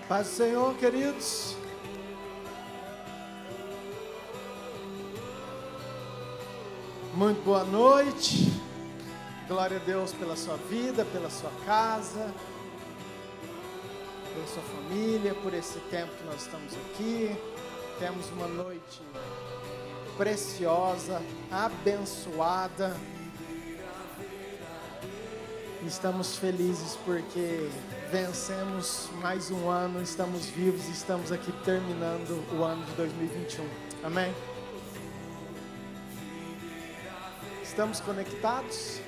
Paz do Senhor, queridos. Muito boa noite. Glória a Deus pela sua vida, pela sua casa, pela sua família, por esse tempo que nós estamos aqui. Temos uma noite preciosa, abençoada. Estamos felizes porque vencemos mais um ano, estamos vivos, estamos aqui terminando o ano de 2021. Amém? Estamos conectados?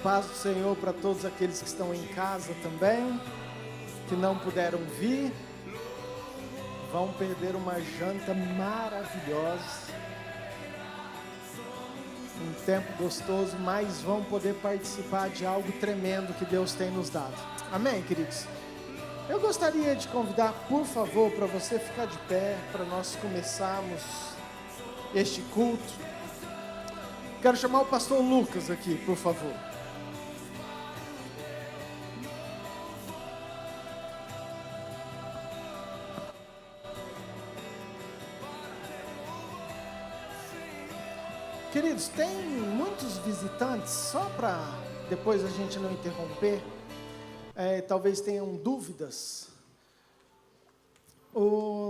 Paz do Senhor para todos aqueles que estão em casa também, que não puderam vir, vão perder uma janta maravilhosa, um tempo gostoso, mas vão poder participar de algo tremendo que Deus tem nos dado. Amém, queridos? Eu gostaria de convidar, por favor, para você ficar de pé, para nós começarmos este culto. Quero chamar o pastor Lucas aqui, por favor. Queridos, tem muitos visitantes, só para depois a gente não interromper, talvez tenham dúvidas.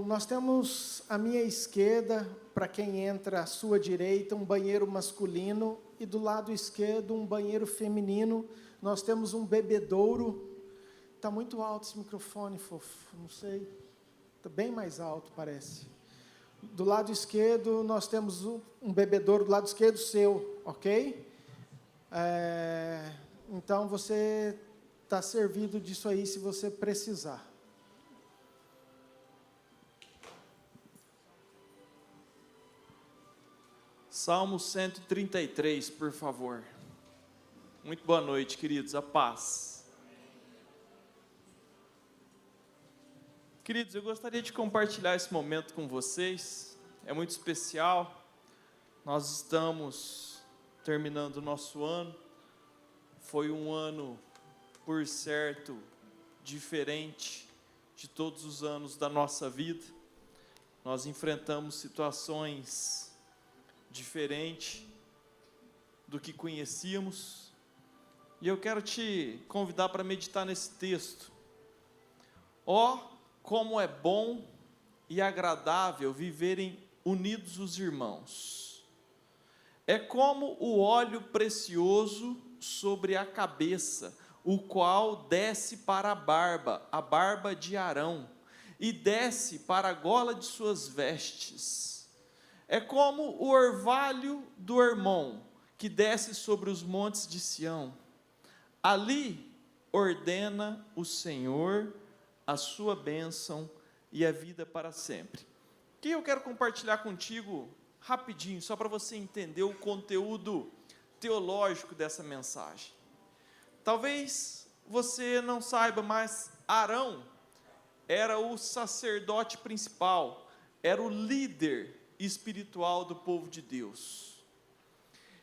Nós temos à minha esquerda, para quem entra à sua direita, um banheiro masculino e do lado esquerdo um banheiro feminino. Nós temos um bebedouro. Está muito alto esse microfone, fofo, não sei, está bem mais alto parece. Do lado esquerdo nós temos um bebedouro, do lado esquerdo seu, ok? Então você está servido disso aí se você precisar. Salmo 133, por favor. Muito boa noite, queridos, a paz. Queridos, eu gostaria de compartilhar esse momento com vocês, é muito especial. Nós estamos terminando o nosso ano, foi um ano, por certo, diferente de todos os anos da nossa vida. Nós enfrentamos situações diferentes do que conhecíamos, e eu quero te convidar para meditar nesse texto. Como é bom e agradável viverem unidos os irmãos. É como o óleo precioso sobre a cabeça, o qual desce para a barba de Arão, e desce para a gola de suas vestes. É como o orvalho do Hermon, que desce sobre os montes de Sião. Ali ordena o Senhor a sua bênção e a vida para sempre. O que eu quero compartilhar contigo rapidinho, só para você entender o conteúdo teológico dessa mensagem. Talvez você não saiba, mas Arão era o sacerdote principal, era o líder espiritual do povo de Deus.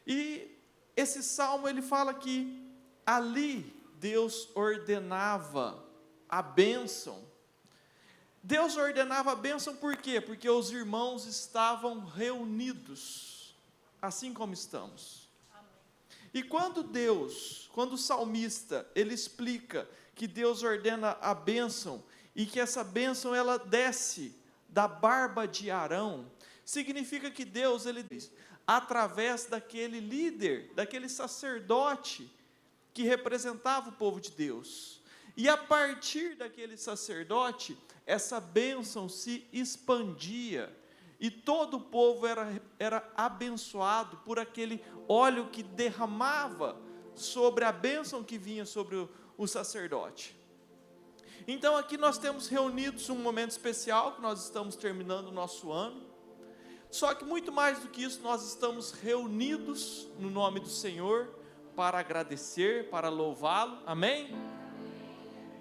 E esse salmo ele fala que ali Deus ordenava a bênção. Deus ordenava a bênção por quê? Porque os irmãos estavam reunidos, assim como estamos. Amém. E quando o salmista, ele explica que Deus ordena a bênção, e que essa bênção ela desce da barba de Arão, significa que Deus, ele diz, através daquele líder, daquele sacerdote, que representava o povo de Deus. E a partir daquele sacerdote, essa bênção se expandia, e todo o povo era abençoado por aquele óleo que derramava sobre a bênção que vinha sobre o sacerdote. Então aqui nós temos reunidos um momento especial, que nós estamos terminando o nosso ano, só que muito mais do que isso, nós estamos reunidos no nome do Senhor, para agradecer, para louvá-lo, amém?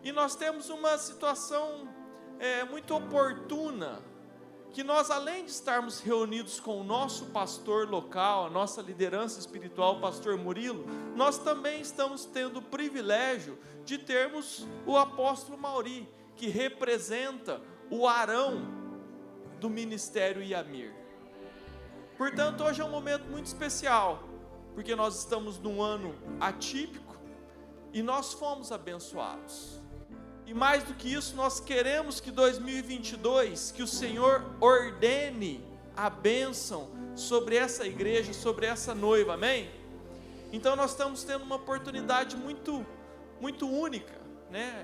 E nós temos uma situação muito oportuna, que nós, além de estarmos reunidos com o nosso pastor local, a nossa liderança espiritual, o pastor Murilo, nós também estamos tendo o privilégio de termos o apóstolo Mauri, que representa o Arão do Ministério Iamir. Portanto, hoje é um momento muito especial, porque nós estamos num ano atípico e nós fomos abençoados. E mais do que isso, nós queremos que 2022, que o Senhor ordene a bênção sobre essa igreja, sobre essa noiva, amém? Então nós estamos tendo uma oportunidade muito, muito única, né?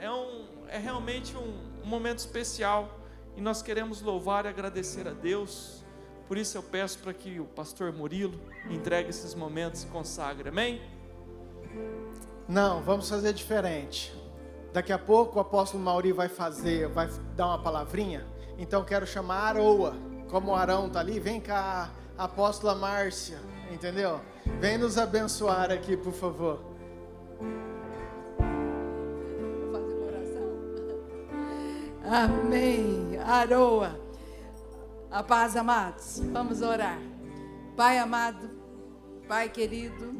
É realmente um momento especial, e nós queremos louvar e agradecer a Deus. Por isso eu peço para que o pastor Murilo entregue esses momentos e consagre, amém? Não, vamos fazer diferente. Daqui a pouco o apóstolo Mauri vai dar uma palavrinha. Então quero chamar a Aroa, como o Arão está ali, vem cá, a apóstola Márcia, entendeu? Vem nos abençoar aqui, por favor. Vou fazer uma oração. Amém. Aroa. A paz, amados. Vamos orar. Pai amado, Pai querido,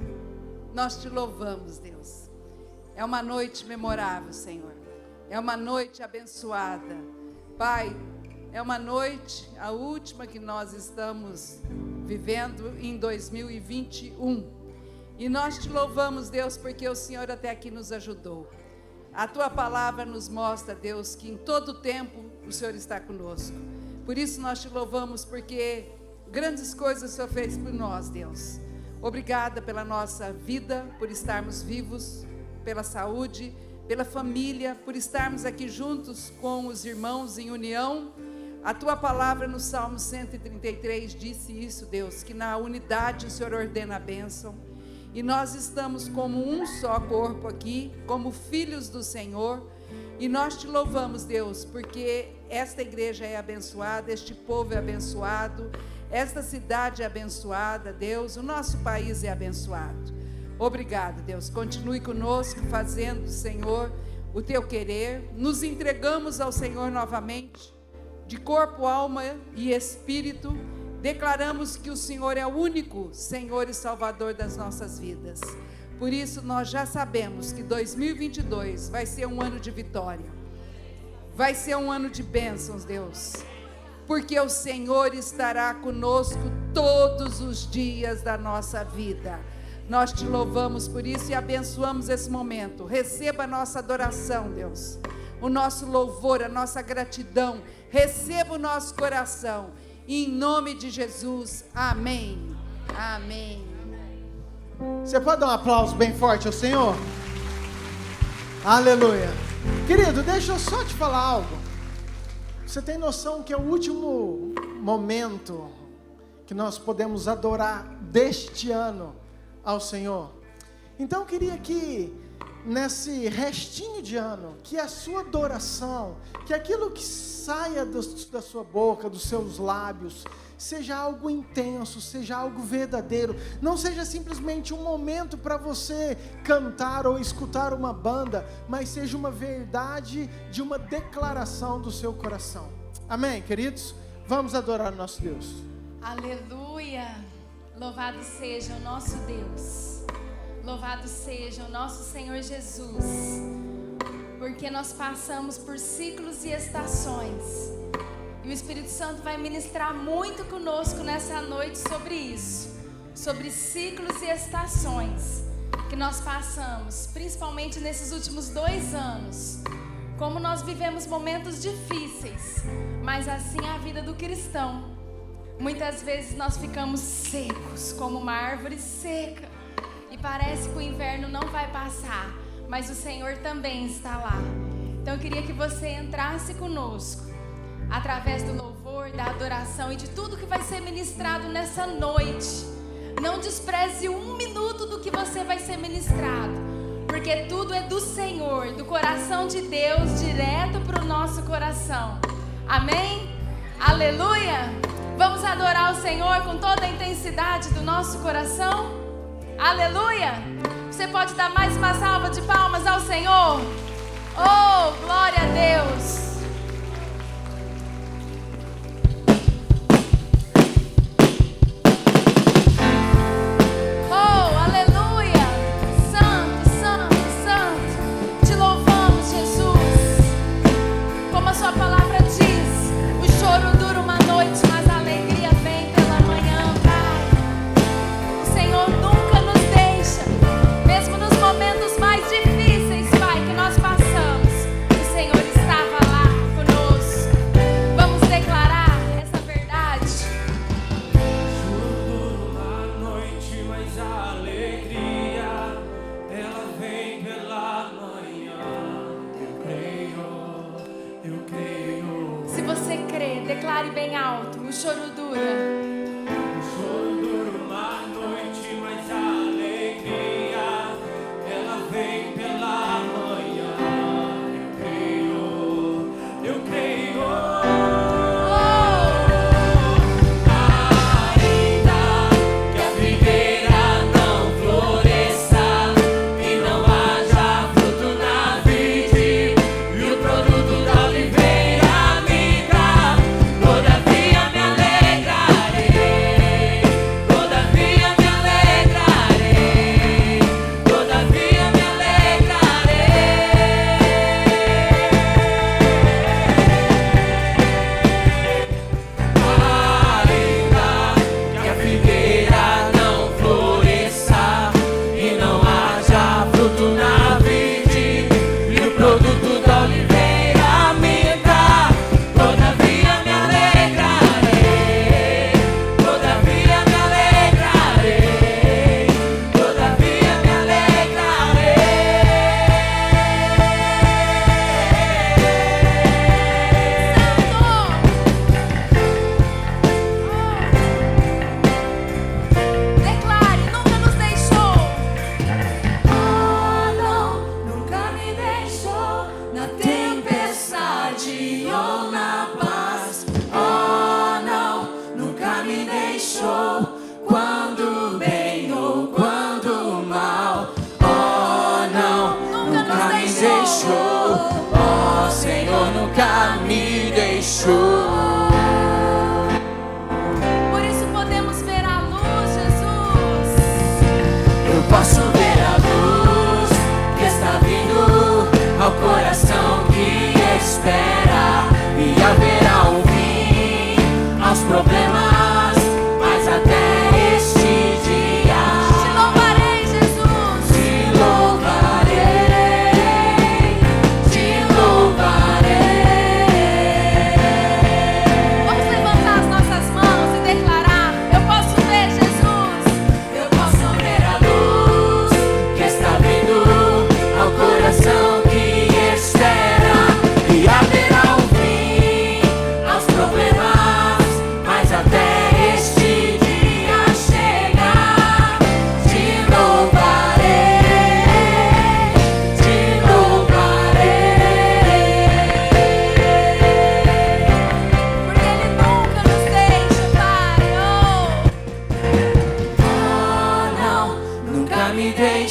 nós te louvamos, Deus. É uma noite memorável, Senhor. É uma noite abençoada. Pai, é uma noite, a última que nós estamos vivendo em 2021. E nós te louvamos, Deus, porque o Senhor até aqui nos ajudou. A tua palavra nos mostra, Deus, que em todo tempo o Senhor está conosco. Por isso nós te louvamos, porque grandes coisas o Senhor fez por nós, Deus. Obrigada pela nossa vida, por estarmos vivos, pela saúde, pela família, por estarmos aqui juntos com os irmãos em união. A tua palavra no Salmo 133 disse isso, Deus, que na unidade o Senhor ordena a bênção. E nós estamos como um só corpo aqui, como filhos do Senhor. E nós te louvamos, Deus, porque esta igreja é abençoada, este povo é abençoado, esta cidade é abençoada, Deus, o nosso país é abençoado. Obrigado, Deus, continue conosco, fazendo, Senhor, o teu querer. Nos entregamos ao Senhor novamente, de corpo, alma e espírito. Declaramos que o Senhor é o único Senhor e Salvador das nossas vidas. Por isso nós já sabemos que 2022 vai ser um ano de vitória, vai ser um ano de bênçãos, Deus, porque o Senhor estará conosco todos os dias da nossa vida. Nós te louvamos por isso e abençoamos esse momento. Receba a nossa adoração, Deus, o nosso louvor, a nossa gratidão. Receba o nosso coração, em nome de Jesus, amém, amém. Você pode dar um aplauso bem forte ao Senhor? Aleluia. Querido, deixa eu só te falar algo. Você tem noção que é o último momento que nós podemos adorar deste ano ao Senhor? Então eu queria que nesse restinho de ano, que a sua adoração, que aquilo que saia da sua boca, dos seus lábios, seja algo intenso, seja algo verdadeiro, não seja simplesmente um momento para você cantar ou escutar uma banda, mas seja uma verdade de uma declaração do seu coração. Amém, queridos? Vamos adorar o nosso Deus. Aleluia! Louvado seja o nosso Deus, louvado seja o nosso Senhor Jesus, porque nós passamos por ciclos e estações, e o Espírito Santo vai ministrar muito conosco nessa noite sobre isso, sobre ciclos e estações que nós passamos, principalmente nesses últimos 2 anos, como nós vivemos momentos difíceis, mas assim é a vida do cristão. Muitas vezes nós ficamos secos, como uma árvore seca, e parece que o inverno não vai passar, mas o Senhor também está lá. Então eu queria que você entrasse conosco, através do louvor, da adoração e de tudo que vai ser ministrado nessa noite. Não despreze 1 minuto do que você vai ser ministrado, porque tudo é do Senhor, do coração de Deus, direto para o nosso coração. Amém? Aleluia! Vamos adorar o Senhor com toda a intensidade do nosso coração? Aleluia! Você pode dar mais uma salva de palmas ao Senhor? Oh, glória a Deus!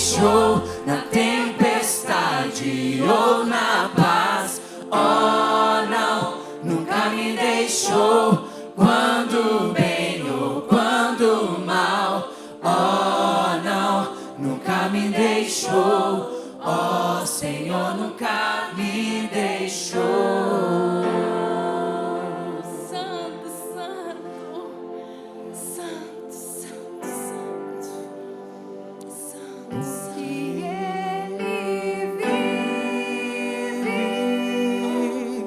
deixou na tempestade ou na paz. Oh, não, nunca me deixou quando bem ou quando mal. Oh, não, nunca me deixou. Oh, Senhor, nunca me deixou. Santo, santo, santo, santo, santo, santo. Que Ele vive,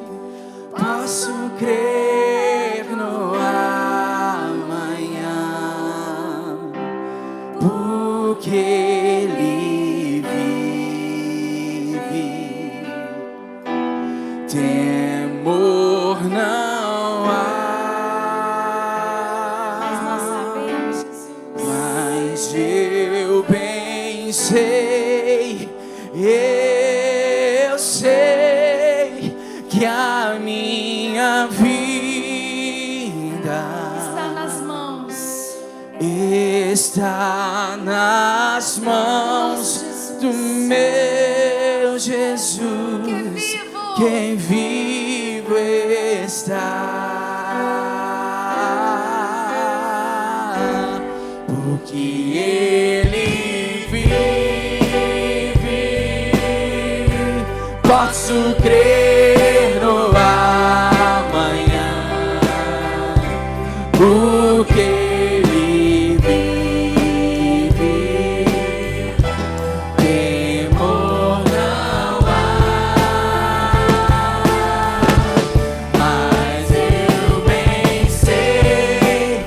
posso crer no amanhã, porque Ele vive. Temor não há. Mas nós sabemos, Jesus. Mas eu bem sei, eu sei que a minha vida Está nas mãos. está nas mãos do meu Jesus, quem vivo está, porque Ele vive. Posso crer no amanhã, porque Ele vive. Temor não há, mas eu bem sei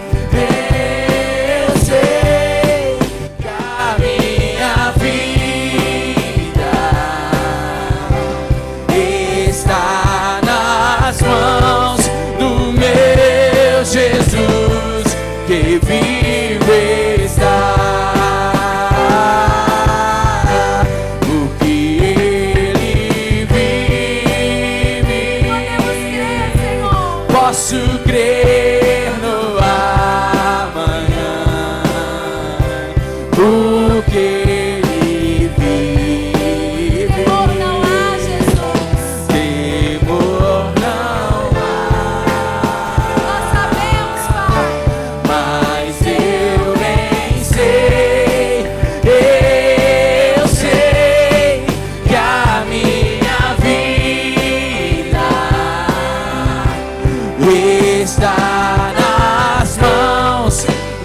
que a minha vida está nas mãos do meu Jesus, que vive está, porque Ele vive. Podemos crer, Senhor. Posso crer no amanhã, porque Ele vive. Temor não há, Jesus. Temor não Nós sabemos, Pai. há, mas eu bem sei, eu sei que a minha vida está nas mãos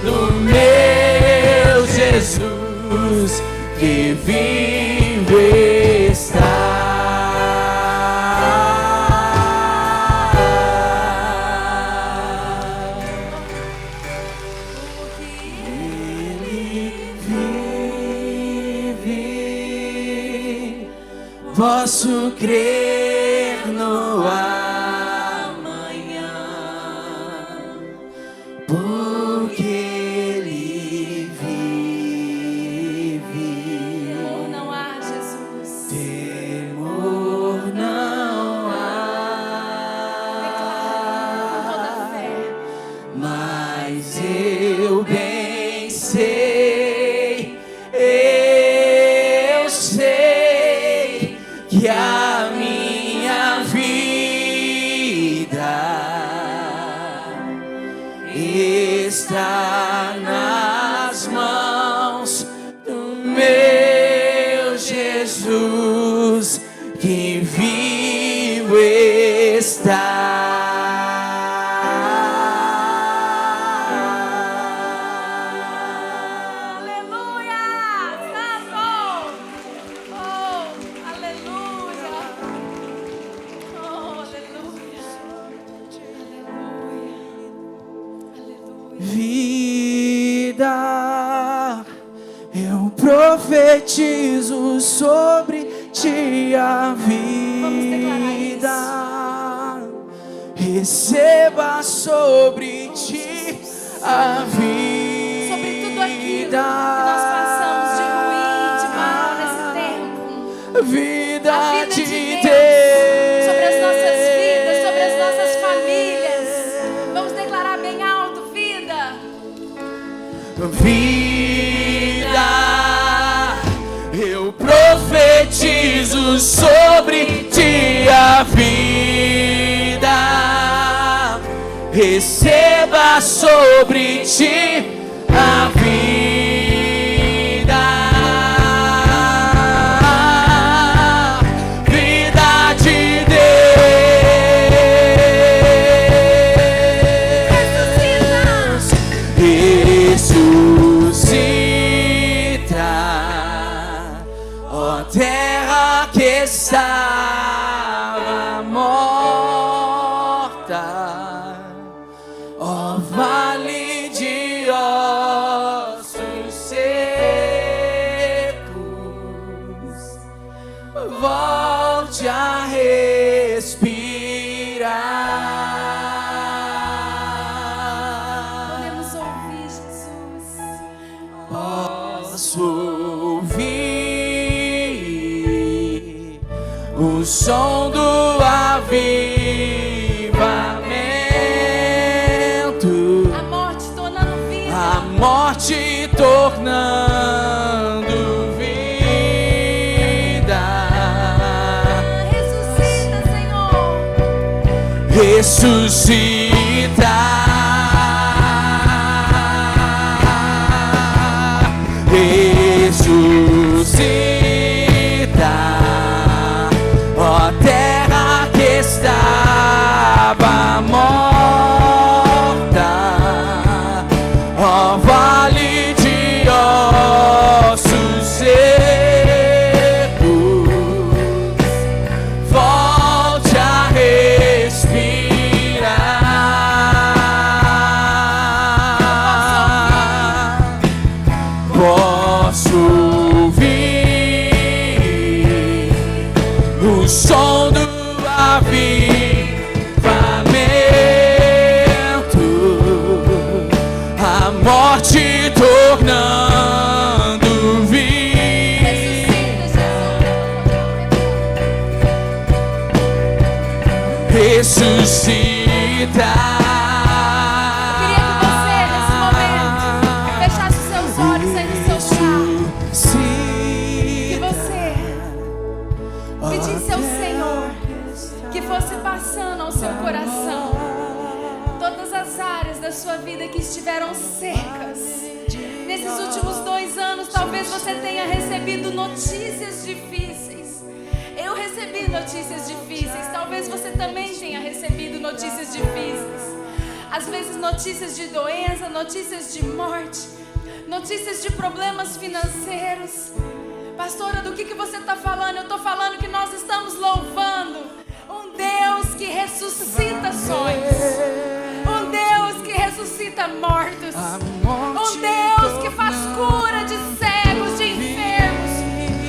do meu Jesus, que vive está. Ele vive, posso crer no amanhã, porque Ele vive. Temor não há, Jesus. Temor não Com toda há, fé. mas eu bem sei, eu sei que a minha vida está nas mãos do meu Jesus, que vivo está. Aleluia! Santo! Oh, aleluia! Oh, aleluia! Aleluia! Vida, eu profetizo sobre ti a vida. Receba sobre ti a vida. Sobre tudo aquilo que nós passamos de ruim, de mal nesse tempo. Vida, A vida de de Deus, Deus sobre as nossas vidas, sobre as nossas famílias. Vamos declarar bem alto: vida. Vida, profetizo sobre ti a vida. Receba sobre ti a vida. Vida de Deus. Ressuscita, ó terra que estava morta, ó vale de ossos secos, volte a respirar. Podemos ouvir, Jesus. Posso ouvir o som do avivamento, A morte tornando vida. a morte tornando vida. Ressuscita, Senhor. Ressuscita, ressuscita, ó terra que estava morta, ó vale de ossos secos, volte a respirar. Posso ouvir o som do avivamento, a morte tornando vida. Ressuscita. Queria que você, nesse momento, fechasse os seus olhos aí no seu carro. Que você pedisse ao Senhor que fosse passando ao seu coração todas as áreas da sua vida que estiveram secas. Nesses últimos 2 anos, talvez você tenha recebido notícias difíceis. Eu recebi notícias difíceis. Talvez você também tenha recebido notícias difíceis. Às vezes notícias de doença, notícias de morte, notícias de problemas financeiros. Pastora, do que você está falando? Eu estou falando que nós estamos louvando um Deus que ressuscita sonhos, um Deus que ressuscita mortos, um Deus que faz cura de cegos, de enfermos,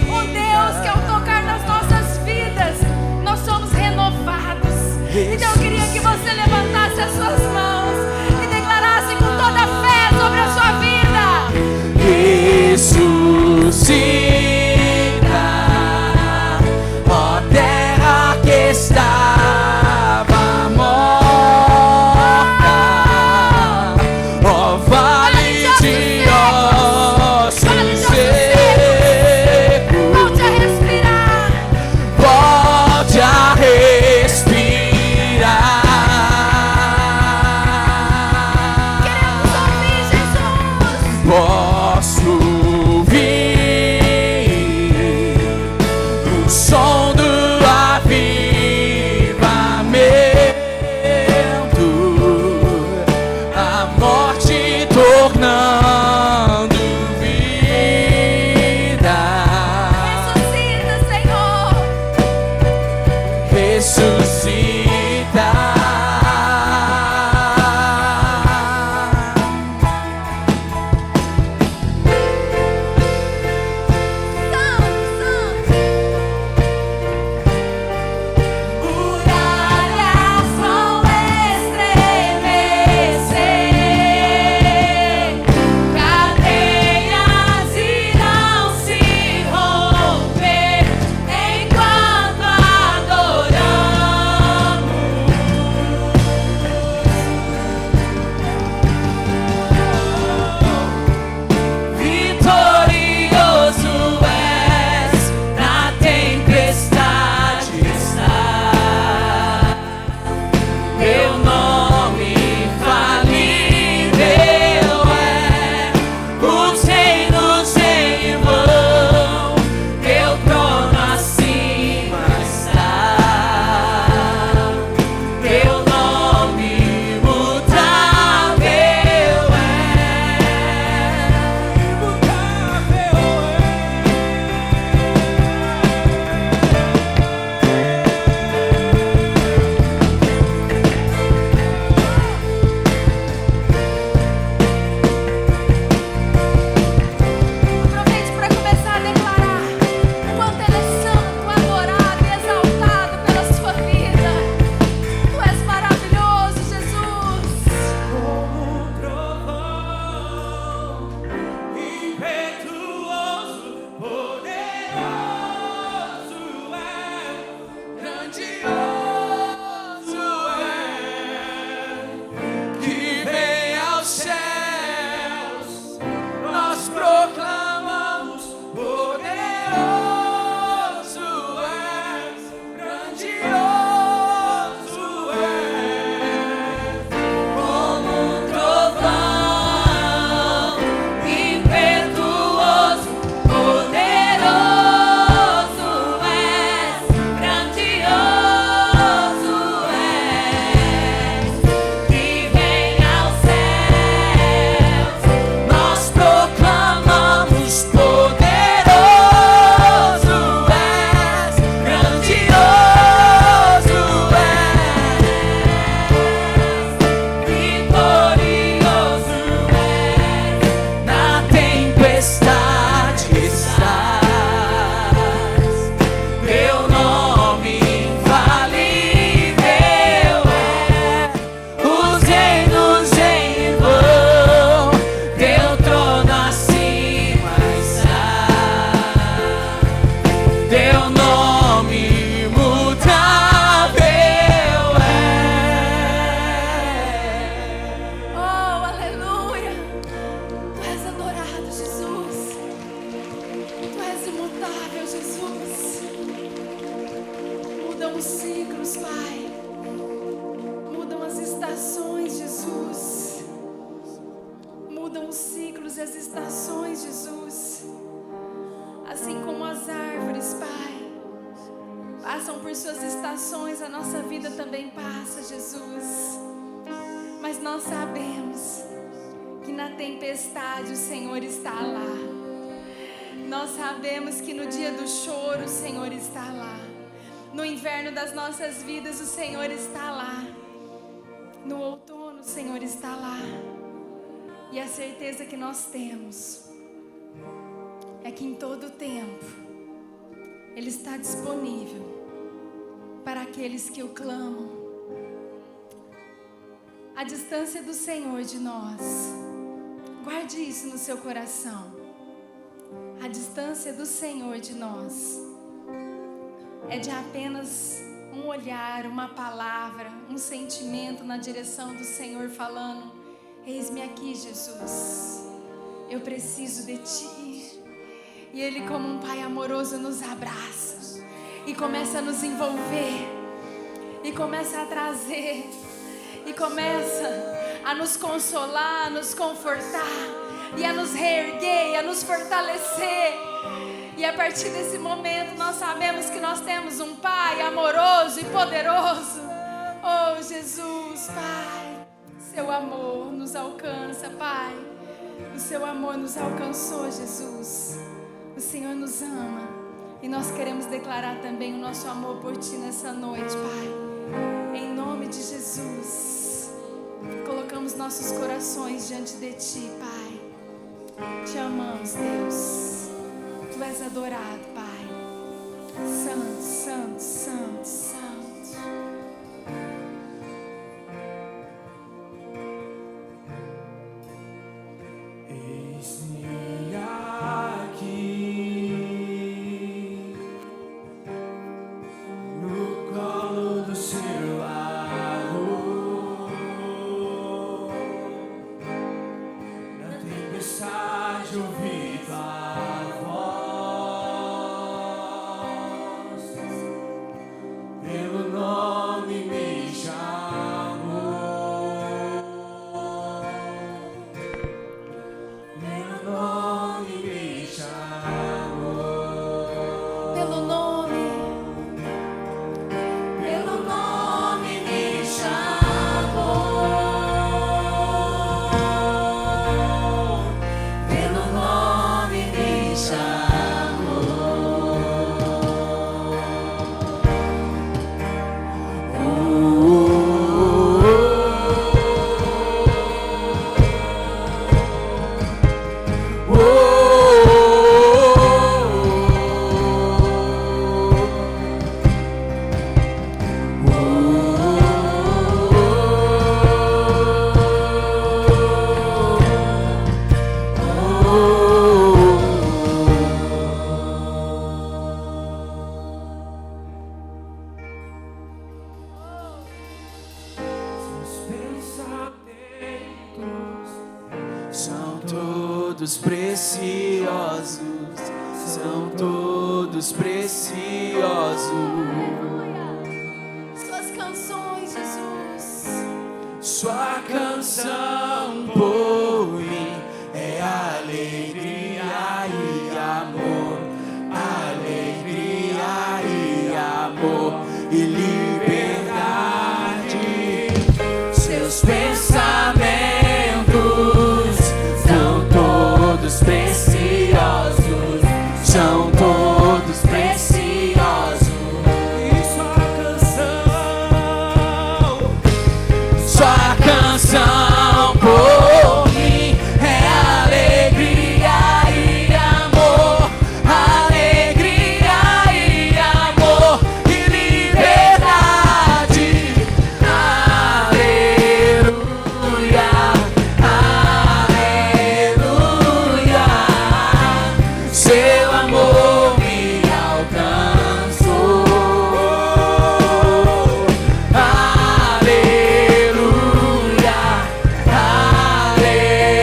um Deus que ao tocar nas nossas vidas, nós somos renovados. Então eu queria que você levantasse as suas mãos e declarasse com toda a fé sobre a sua vida. Ressuscita, ó terra que estava morta, ó vale de ossos secos, Volte a respirar. volte a respirar. Queremos ouvir, Jesus. Posso ouvir o som do avivamento, a morte tornando vida. Ressuscita, Senhor. Ressuscita. ciclos e as estações, Jesus. Assim como as árvores, Pai, passam por suas estações, a nossa vida também passa, Jesus. Mas nós sabemos que na tempestade o Senhor está lá. Nós sabemos que no dia do choro o Senhor está lá. No inverno das nossas vidas o Senhor está lá. No outono o Senhor está lá. E a certeza que nós temos é que em todo o tempo Ele está disponível para aqueles que o clamam. A distância do Senhor de nós, guarde isso no seu coração. A distância do Senhor de nós é de apenas um olhar, uma palavra, um sentimento na direção do Senhor falando: eis-me aqui, Jesus, eu preciso de Ti. E Ele, como um Pai amoroso, nos abraça e começa a nos envolver, e começa a trazer, e começa a nos consolar, a nos confortar, e a nos reerguer, e a nos fortalecer. E a partir desse momento nós sabemos que nós temos um Pai amoroso e poderoso. Oh Jesus, Pai, Seu amor nos alcança, Pai. O Seu amor nos alcançou, Jesus. O Senhor nos ama e nós queremos declarar também o nosso amor por Ti nessa noite, Pai. Em nome de Jesus, colocamos nossos corações diante de Ti, Pai. Te amamos, Deus. Tu és adorado, Pai. Santo, santo, santo, santo. Eis-me aqui, no colo do Seu amor. Na tempestade ouvi Tua voz, pelo nome me chamou, pelo nome me chamou, Pelo nome me chamou, pelo nome me São todos preciosos, são todos preciosos. Suas canções, Jesus. Sua canção por mim é alegria e amor, alegria e amor e liberdade. Seus pensamentos são todos preciosos, são todos preciosos. E sua canção por mim é alegria e amor, alegria e amor e liberdade. Aleluia, aleluia. Seu amor me alcançou. Aleluia,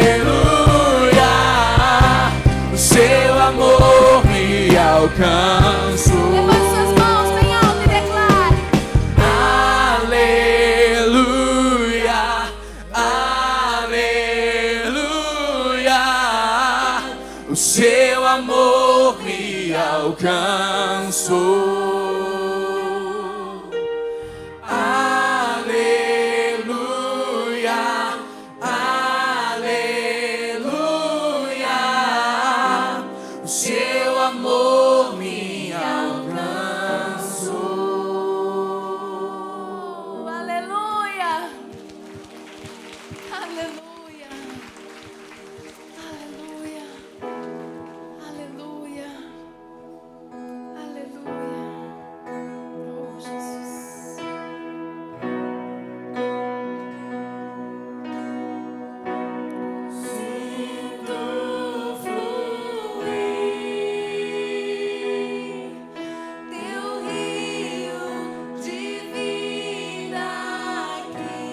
aleluia. O Seu amor me alcançou. Levante suas mãos bem alto e declare: Aleluia, aleluia. seu amor me alcançou. Aleluia, aleluia, o seu amor me alcançou. Aleluia. Aleluia. Aleluia. Aleluia. Aleluia. Oh, Jesus. Sinto fluir teu rio de vida aqui.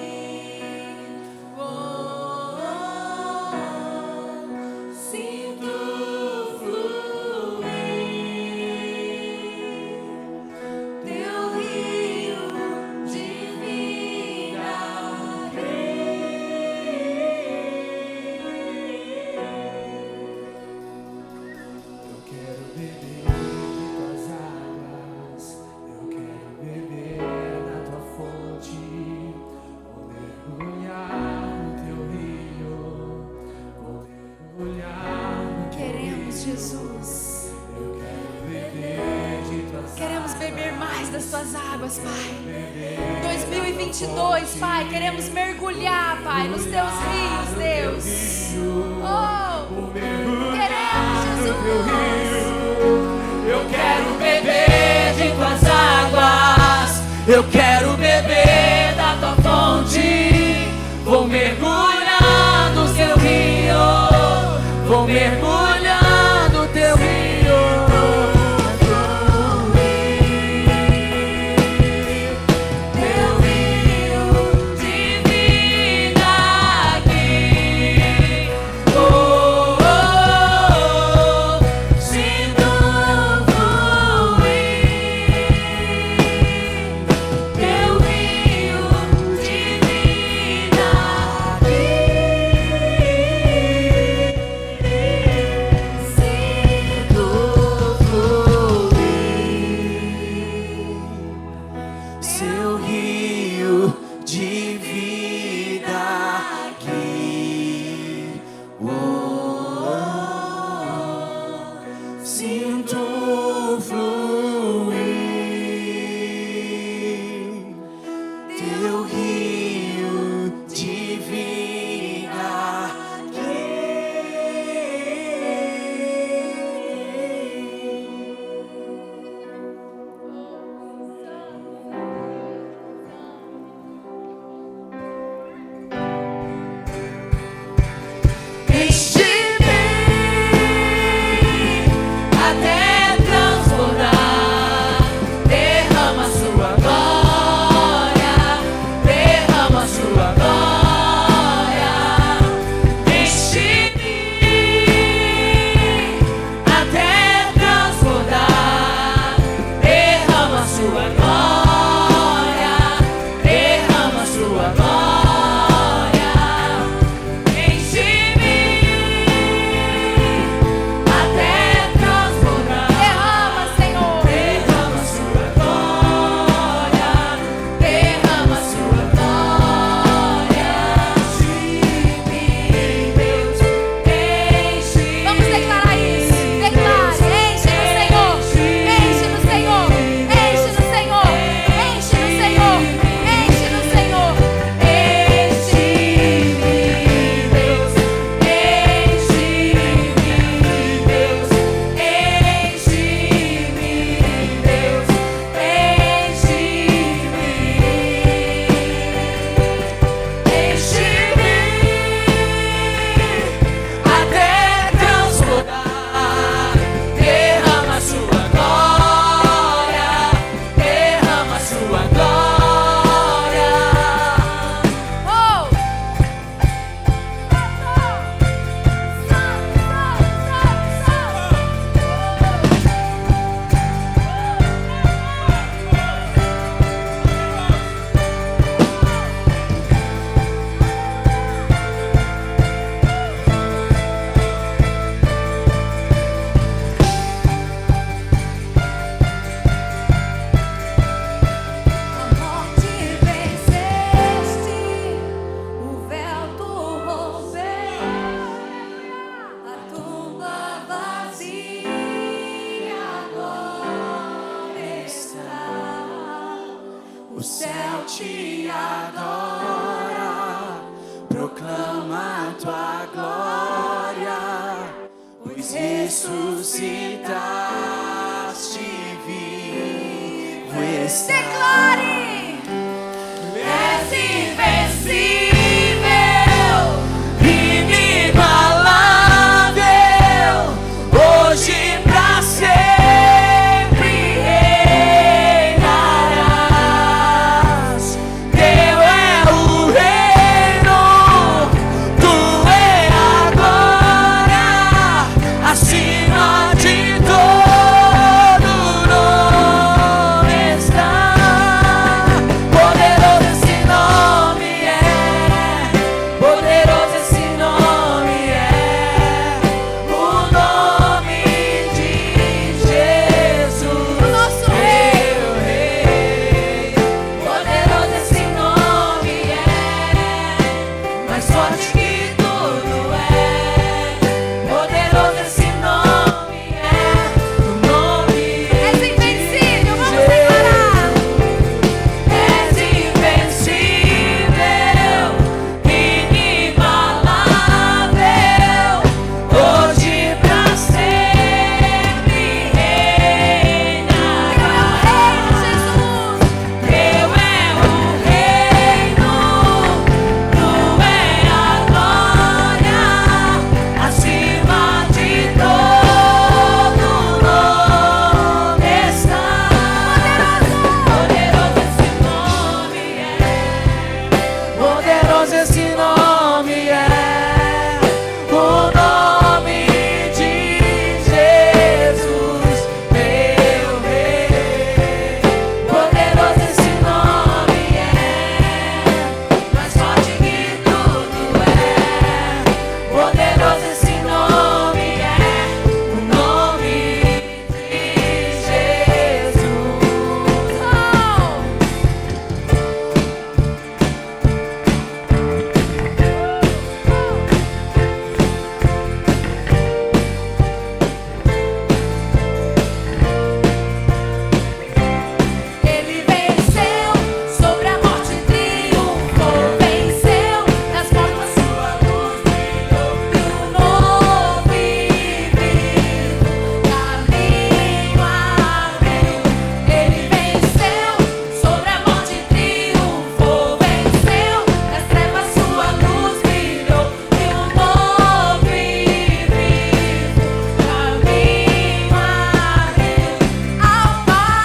Sinto fluir teu rio de vida aqui. Eu quero beber das águas, eu quero beber da tua fonte, vou mergulhar no teu rio, vou mergulhar no teu Queremos, Jesus. Eu quero beber de tuas Queremos beber mais das tuas águas, Pai. 2022, Pai, queremos mergulhar, Pai, nos teus rios, Deus. Oh, queremos, Jesus. Eu quero beber de tuas águas, eu quero beber da tua fonte, vou mergulhar no teu rio, vou mergulhar no teu rio. Teu rio de vida aqui. Oh, oh, oh, Sinto fluir teu rio de vida aqui. céu te adora, proclama a tua glória, pois ressuscitaste, vivo está. Declare! És invencível, inigualável, hoje pra sempre reinarás. Teu é o reino, tu é a glória, acima de todo nome está. Poderoso esse nome é, poderoso esse nome é, o nome de Jesus, nosso meu Rei. Poderoso esse nome é, mais forte que tudo é. Poderoso esse nome é, o nome És de invencível, vamos Jesus. declarar! És invencível, inigualável, hoje pra sempre reinarás. Jesus! Teu é o reino, tu é a glória, acima de todo nome está. Poderoso esse nome é, poderoso esse nome é, o nome de Jesus, meu Rei. Poderoso esse nome é, mais forte que tudo é. Poderoso esse nome é, o nome de Jesus. Ele venceu sobre a morte, triunfou, venceu nas portas, sua luz brilhou e um novo e vivo caminho abriu. Ele venceu sobre a morte, triunfou, venceu nas trevas, sua luz brilhou e um novo e vivo caminho abriu ao Pai.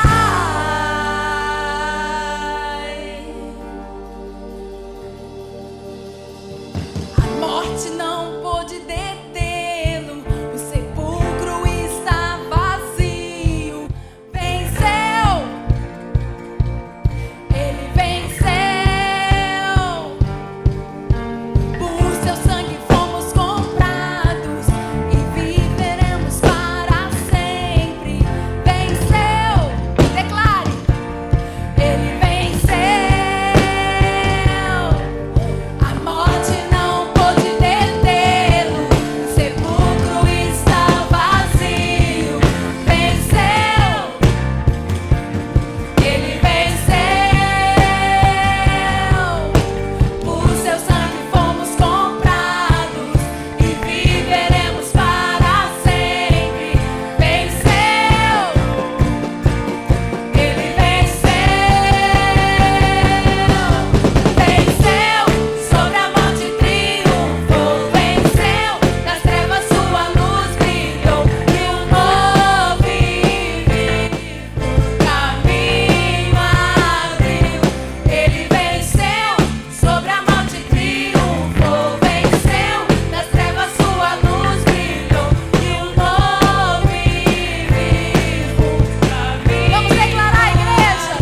A morte não pôde detê-lo, o sepulcro está vazio. Venceu, ele venceu. Por seu sangue fomos comprados e viveremos para sempre. Venceu, declare. Ele venceu, a morte não pôde detê-lo, o sepulcro está vazio. Venceu, ele venceu. Por seu sangue fomos comprados e viveremos para sempre. Venceu, ele venceu sobre a morte, triunfou, venceu nas trevas, sua luz brilhou e um novo e vivo caminho abriu. Ele venceu sobre a morte, triunfou, venceu nas trevas, sua luz brilhou e um novo e vivo caminho. Vamos declarar, igreja!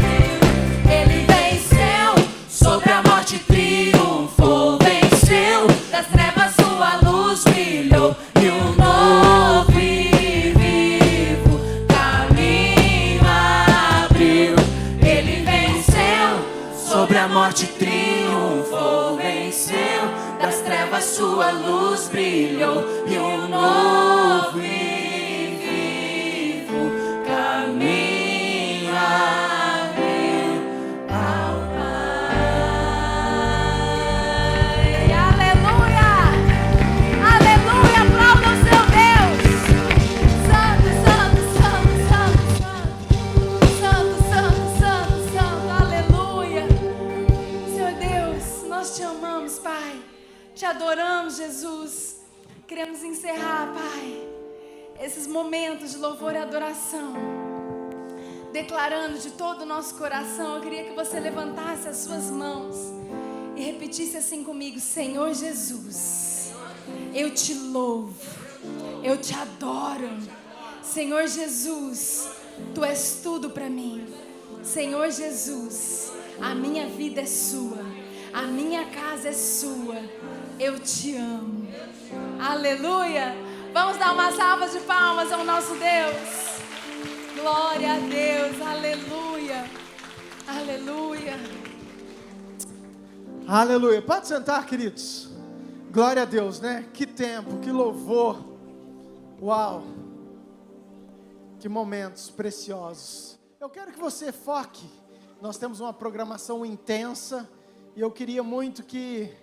Ele venceu sobre a morte, triunfou, venceu das trevas, sua luz brilhou e um novo e vivo caminho abriu. Ele venceu sobre a morte, triunfou, venceu das trevas, sua luz brilhou e um novo e vivo caminho abriu ao queremos encerrar, Pai, esses momentos de louvor e adoração, declarando de todo o nosso coração. Eu queria que você levantasse as suas mãos e repetisse assim comigo: Senhor Jesus, eu te louvo, eu te adoro. Senhor Jesus, Tu és tudo para mim. Senhor Jesus, a minha vida é sua, a minha casa é sua, eu te amo. Aleluia! Vamos dar uma salva de palmas ao nosso Deus. Glória a Deus, aleluia, aleluia. Aleluia. Pode sentar, queridos. Glória a Deus, né? Que tempo, que louvor. Uau. Que momentos preciosos. Eu quero que você foque. Nós temos uma programação intensa e eu queria muito que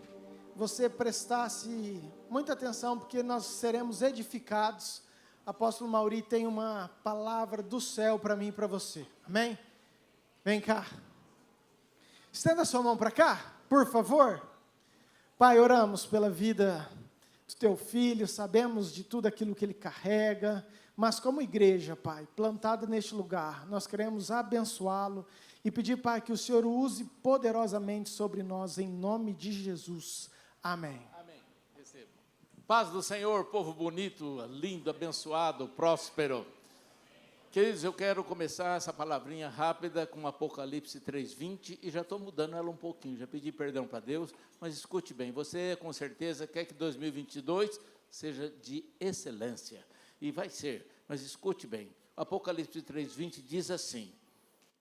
você prestasse muita atenção, porque nós seremos edificados. Apóstolo Mauri tem uma palavra do céu para mim e para você. Amém? Vem cá. Estenda sua mão para cá, por favor. Pai, oramos pela vida do teu filho, sabemos de tudo aquilo que ele carrega, mas como igreja, Pai, plantada neste lugar, nós queremos abençoá-lo e pedir, Pai, que o Senhor o use poderosamente sobre nós, em nome de Jesus. Amém. Amém. Receba. Paz do Senhor, povo bonito, lindo, abençoado, próspero. Queridos, eu quero começar essa palavrinha rápida com Apocalipse 3:20 e já estou mudando ela um pouquinho, já pedi perdão para Deus, mas escute bem, você com certeza quer que 2022 seja de excelência, e vai ser, mas escute bem, Apocalipse 3:20 diz assim: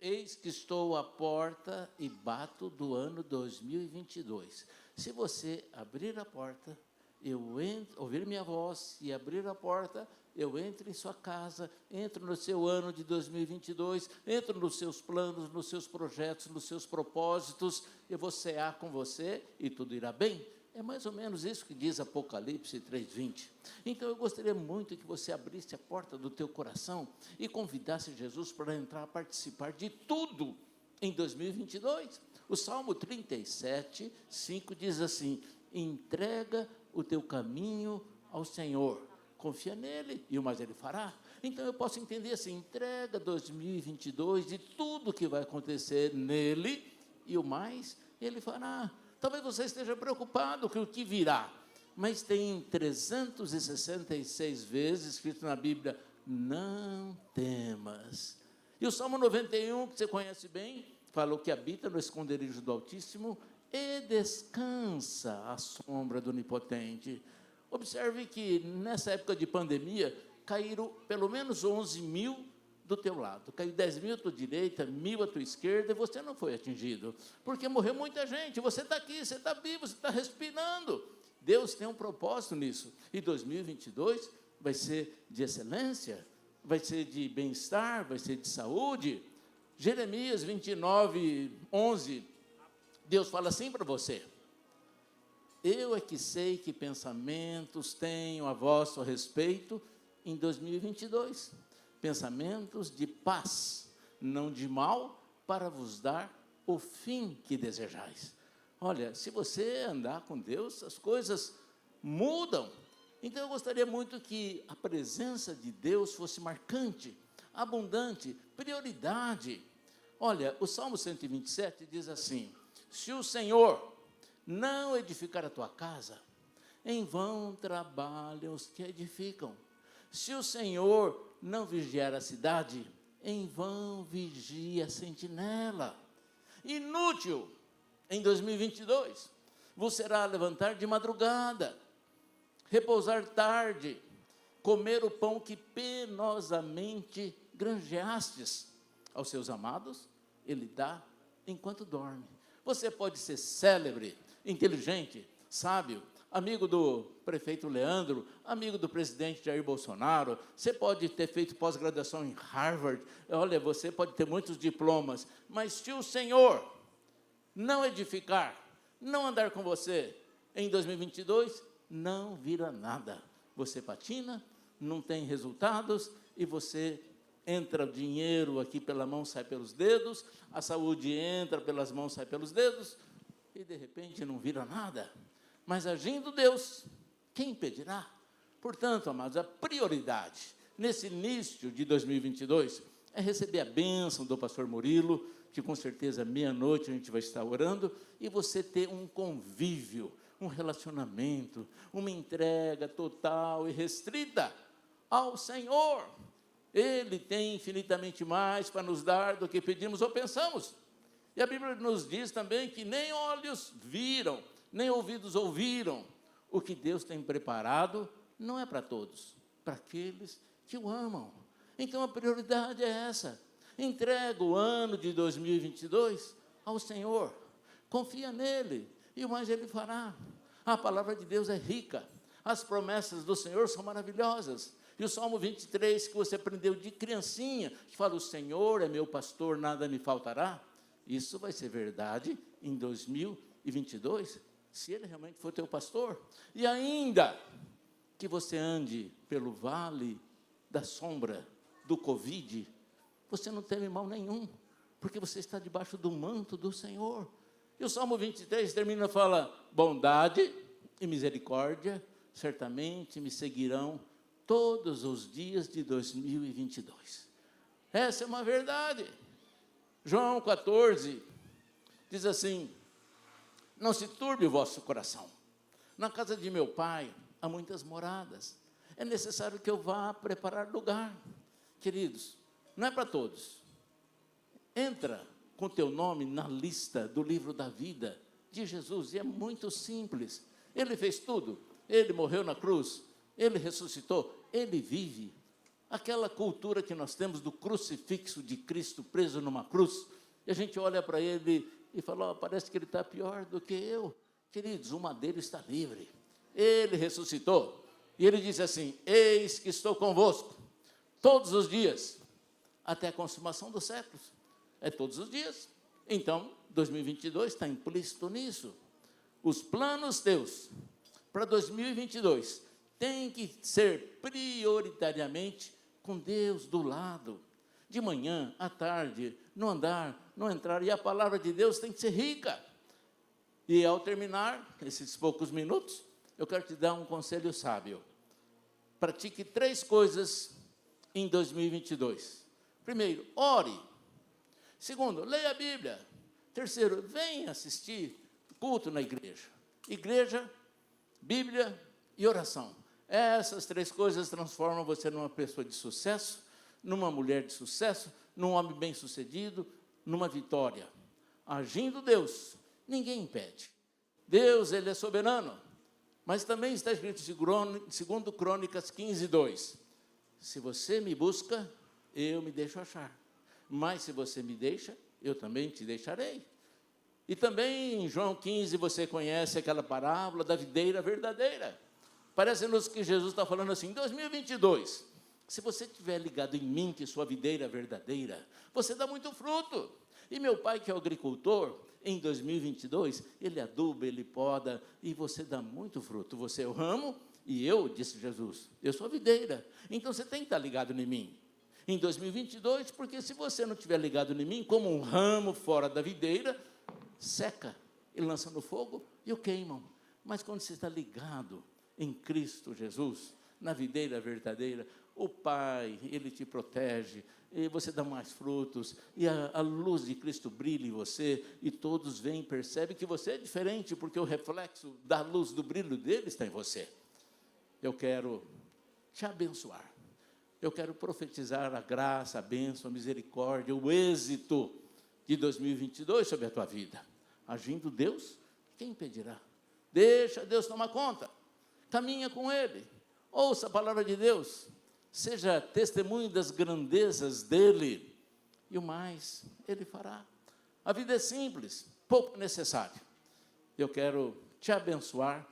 eis que estou à porta e bato do ano 2022, se você abrir a porta, eu entro, ouvir minha voz e abrir a porta, eu entro em sua casa, entro no seu ano de 2022, entro nos seus planos, nos seus projetos, nos seus propósitos, eu vou cear com você e tudo irá bem. É mais ou menos isso que diz Apocalipse 3:20. Então eu gostaria muito que você abrisse a porta do teu coração e convidasse Jesus para entrar, participar de tudo em 2022. O Salmo 37:5 diz assim: entrega o teu caminho ao Senhor, confia nele e o mais ele fará. Então eu posso entender assim: entrega 2022 de tudo que vai acontecer nele e o mais ele fará. Talvez você esteja preocupado com o que virá, mas tem 366 vezes escrito na Bíblia: não temas. E o Salmo 91, que você conhece bem, falou que habita no esconderijo do Altíssimo e descansa à sombra do Onipotente. Observe que nessa época de pandemia, caíram pelo menos 11 mil do teu lado, caiu 10 mil à tua direita, 1.000 à tua esquerda, e você não foi atingido, porque morreu muita gente. Você está aqui, você está vivo, você está respirando. Deus tem um propósito nisso, e 2022 vai ser de excelência, vai ser de bem-estar, vai ser de saúde. Jeremias 29:11, Deus fala assim para você: eu é que sei que pensamentos tenho a vosso respeito em 2022, pensamentos de paz, não de mal, para vos dar o fim que desejais. Olha, se você andar com Deus, as coisas mudam. Então eu gostaria muito que a presença de Deus fosse marcante, abundante, prioridade. Olha, o Salmo 127 diz assim: se o Senhor não edificar a tua casa, em vão trabalham os que edificam. Se o Senhor não vigiar a cidade, em vão vigia a sentinela. Inútil, em 2022, vos será levantar de madrugada, repousar tarde, comer o pão que penosamente granjeastes. Aos seus amados, ele dá enquanto dorme. Você pode ser célebre, inteligente, sábio, amigo do prefeito Leandro, amigo do presidente Jair Bolsonaro, você pode ter feito pós-graduação em Harvard, olha, você pode ter muitos diplomas, mas se o Senhor não edificar, não andar com você em 2022, não vira nada. Você patina, não tem resultados e você entra o dinheiro aqui pela mão, sai pelos dedos, a saúde entra pelas mãos, sai pelos dedos e de repente não vira nada. Mas agindo Deus, quem impedirá? Portanto, amados, a prioridade nesse início de 2022 é receber a bênção do pastor Murilo, que com certeza meia-noite a gente vai estar orando, e você ter um convívio, um relacionamento, uma entrega total e restrita ao Senhor. Ele tem infinitamente mais para nos dar do que pedimos ou pensamos. E a Bíblia nos diz também que nem olhos viram, nem ouvidos ouviram. O que Deus tem preparado não é para todos, para aqueles que o amam. Então a prioridade é essa. Entrega o ano de 2022 ao Senhor. Confia nele e o mais Ele fará. A palavra de Deus é rica. As promessas do Senhor são maravilhosas. E o Salmo 23, que você aprendeu de criancinha, que fala: o Senhor é meu pastor, nada me faltará. Isso vai ser verdade em 2022, se Ele realmente for teu pastor. E ainda que você ande pelo vale da sombra do Covid, você não teme mal nenhum, porque você está debaixo do manto do Senhor. E o Salmo 23 termina e fala: bondade e misericórdia certamente me seguirão todos os dias de 2022. Essa é uma verdade. João 14 diz assim: não se turbe o vosso coração. Na casa de meu pai há muitas moradas. É necessário que eu vá preparar lugar. Queridos, não é para todos. Entra com teu nome na lista do livro da vida de Jesus, e é muito simples. Ele fez tudo. Ele morreu na cruz, Ele ressuscitou, Ele vive. Aquela cultura que nós temos do crucifixo de Cristo preso numa cruz, e a gente olha para Ele e fala: oh, parece que Ele está pior do que eu. Queridos, o madeiro está livre. Ele ressuscitou, e Ele disse assim: eis que estou convosco todos os dias, até a consumação dos séculos. É todos os dias. Então, 2022 está implícito nisso. Os planos teus para 2022 têm que ser prioritariamente com Deus do lado. De manhã, à tarde, no andar, no entrar. E a palavra de Deus tem que ser rica. E ao terminar esses poucos minutos, eu quero te dar um conselho sábio. Pratique 3 coisas em 2022. Primeiro, ore. Segundo, leia a Bíblia. Terceiro, venha assistir culto na igreja. Igreja, Bíblia e oração. Essas 3 coisas transformam você numa pessoa de sucesso, numa mulher de sucesso, num homem bem-sucedido, numa vitória. Agindo Deus, ninguém impede. Deus, Ele é soberano. Mas também está escrito em 2 Crônicas 15:2. Se você me busca, eu me deixo achar. Mas se você me deixa, eu também te deixarei. E também em João 15 você conhece aquela parábola da videira verdadeira. Parece-nos que Jesus está falando assim: em 2022, se você estiver ligado em mim, que sua videira é verdadeira, você dá muito fruto. E meu pai, que é o agricultor, em 2022, ele aduba, ele poda, e você dá muito fruto. Você é o ramo, e eu, disse Jesus, eu sou a videira. Então você tem que estar ligado em mim. Em 2022, porque se você não estiver ligado em mim, como um ramo fora da videira, seca, e lança no fogo e o queimam. Mas quando você está ligado em Cristo Jesus, na videira verdadeira, o Pai, Ele te protege, e você dá mais frutos, e a luz de Cristo brilha em você, e todos veem e percebem que você é diferente, porque o reflexo da luz, do brilho dele está em você. Eu quero te abençoar. Eu quero profetizar a graça, a bênção, a misericórdia, o êxito de 2022 sobre a tua vida. Agindo Deus, quem impedirá? Deixa Deus tomar conta. Caminha com Ele. Ouça a palavra de Deus. Seja testemunho das grandezas dEle. E o mais, Ele fará. A vida é simples, pouco necessário. Eu quero te abençoar,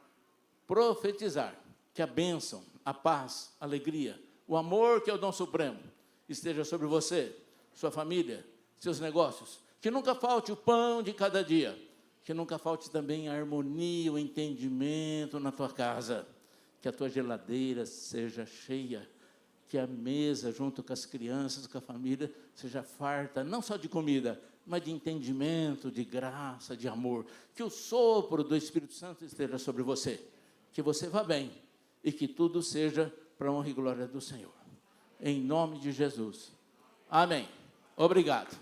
profetizar que a bênção, a paz, a alegria, o amor, que é o dom supremo, esteja sobre você, sua família, seus negócios. Que nunca falte o pão de cada dia. Que nunca falte também a harmonia, o entendimento na tua casa. Que a tua geladeira seja cheia. Que a mesa, junto com as crianças, com a família, seja farta, não só de comida, mas de entendimento, de graça, de amor. Que o sopro do Espírito Santo esteja sobre você. Que você vá bem. e que tudo seja para a honra e glória do Senhor. Em nome de Jesus. Amém. Obrigado.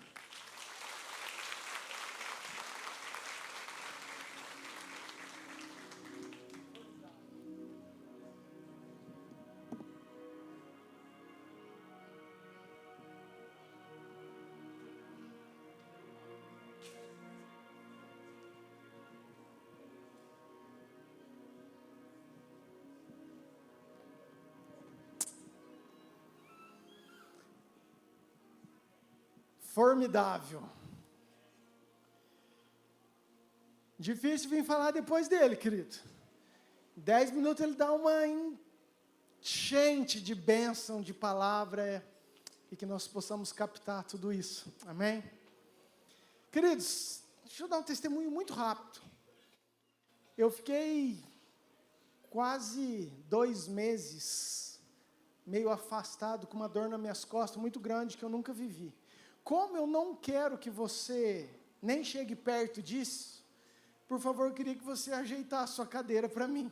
Formidável. Difícil vir falar depois dele, querido. 10 minutos ele dá uma enchente de bênção, de palavra, e que nós possamos captar tudo isso. Amém? Queridos, deixa eu dar um testemunho muito rápido. Eu fiquei quase 2 meses meio afastado, com uma dor nas minhas costas muito grande que eu nunca vivi. Como eu não quero que você nem chegue perto disso, por favor, eu queria que você ajeitasse a sua cadeira para mim.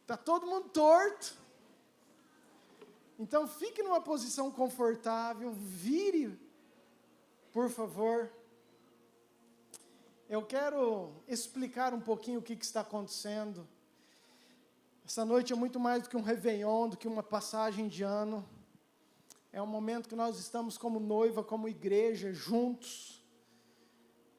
Está todo mundo torto. Então, fique numa posição confortável, vire, por favor. Eu quero explicar um pouquinho o que está acontecendo. Essa noite é muito mais do que um réveillon, do que uma passagem de ano. É um momento que nós estamos como noiva, como igreja, juntos,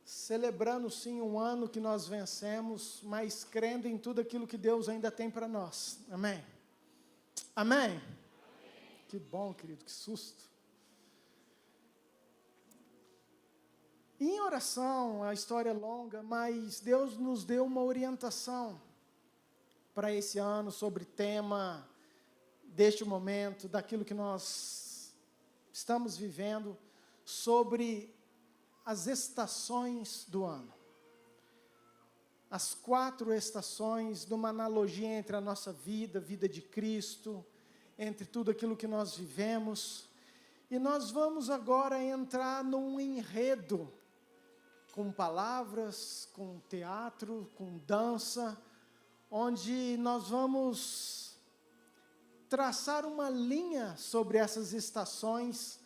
celebrando sim um ano que nós vencemos, mas crendo em tudo aquilo que Deus ainda tem para nós. Amém? Amém? Amém? Que bom, querido, que susto. Em oração, a história é longa, mas Deus nos deu uma orientação para esse ano sobre tema deste momento, daquilo que nós estamos vivendo, sobre as estações do ano. As 4 estações, numa analogia entre a nossa vida, vida de Cristo, entre tudo aquilo que nós vivemos. E nós vamos agora entrar num enredo, com palavras, com teatro, com dança, onde nós vamos traçar uma linha sobre essas estações,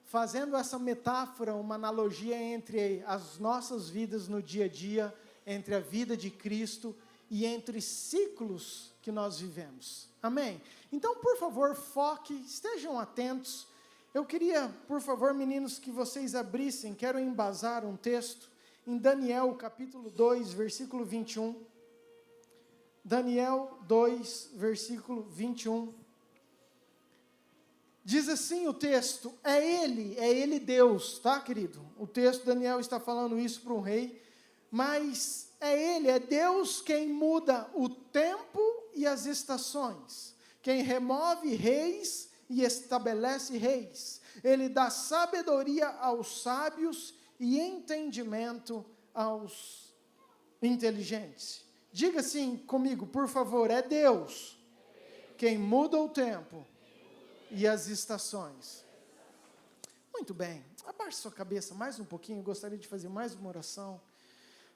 fazendo essa metáfora, uma analogia entre as nossas vidas no dia a dia, entre a vida de Cristo e entre ciclos que nós vivemos. Amém? Então, por favor, foque, estejam atentos. Eu queria, por favor, meninos, que vocês abrissem, quero embasar um texto em Daniel, capítulo 2, versículo 21. Daniel 2, versículo 21. Diz assim o texto, é Ele Deus, tá, querido? O texto, Daniel está falando isso para um rei, mas é Ele, é Deus quem muda o tempo e as estações, quem remove reis e estabelece reis. Ele dá sabedoria aos sábios e entendimento aos inteligentes. Diga assim comigo, por favor, é Deus quem muda o tempo e as estações. Muito bem, abaixe sua cabeça mais um pouquinho, gostaria de fazer mais uma oração.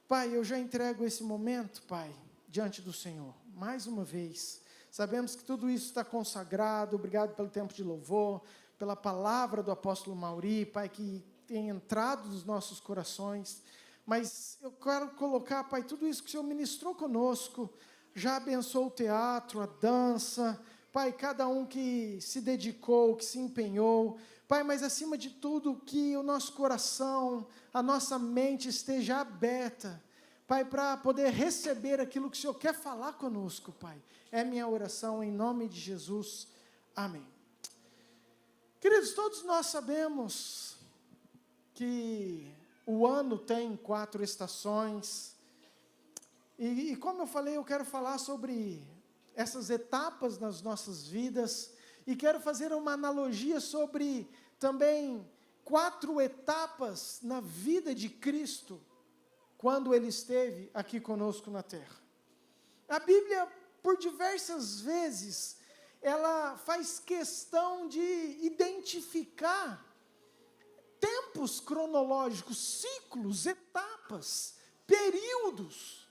Pai, eu já entrego esse momento, Pai, diante do Senhor, mais uma vez. Sabemos que tudo isso está consagrado, obrigado pelo tempo de louvor, pela palavra do apóstolo Mauri, Pai, que tem entrado nos nossos corações, mas eu quero colocar, Pai, tudo isso que o Senhor ministrou conosco, já abençoou o teatro, a dança, Pai, cada um que se dedicou, que se empenhou, Pai, mas acima de tudo, que o nosso coração, a nossa mente esteja aberta, Pai, para poder receber aquilo que o Senhor quer falar conosco, Pai. É minha oração em nome de Jesus. Amém. Queridos, todos nós sabemos que o ano tem 4 estações, e como eu falei, eu quero falar sobre essas etapas nas nossas vidas, e quero fazer uma analogia sobre também 4 etapas na vida de Cristo, quando Ele esteve aqui conosco na terra. A Bíblia, por diversas vezes, ela faz questão de identificar tempos cronológicos, ciclos, etapas, períodos.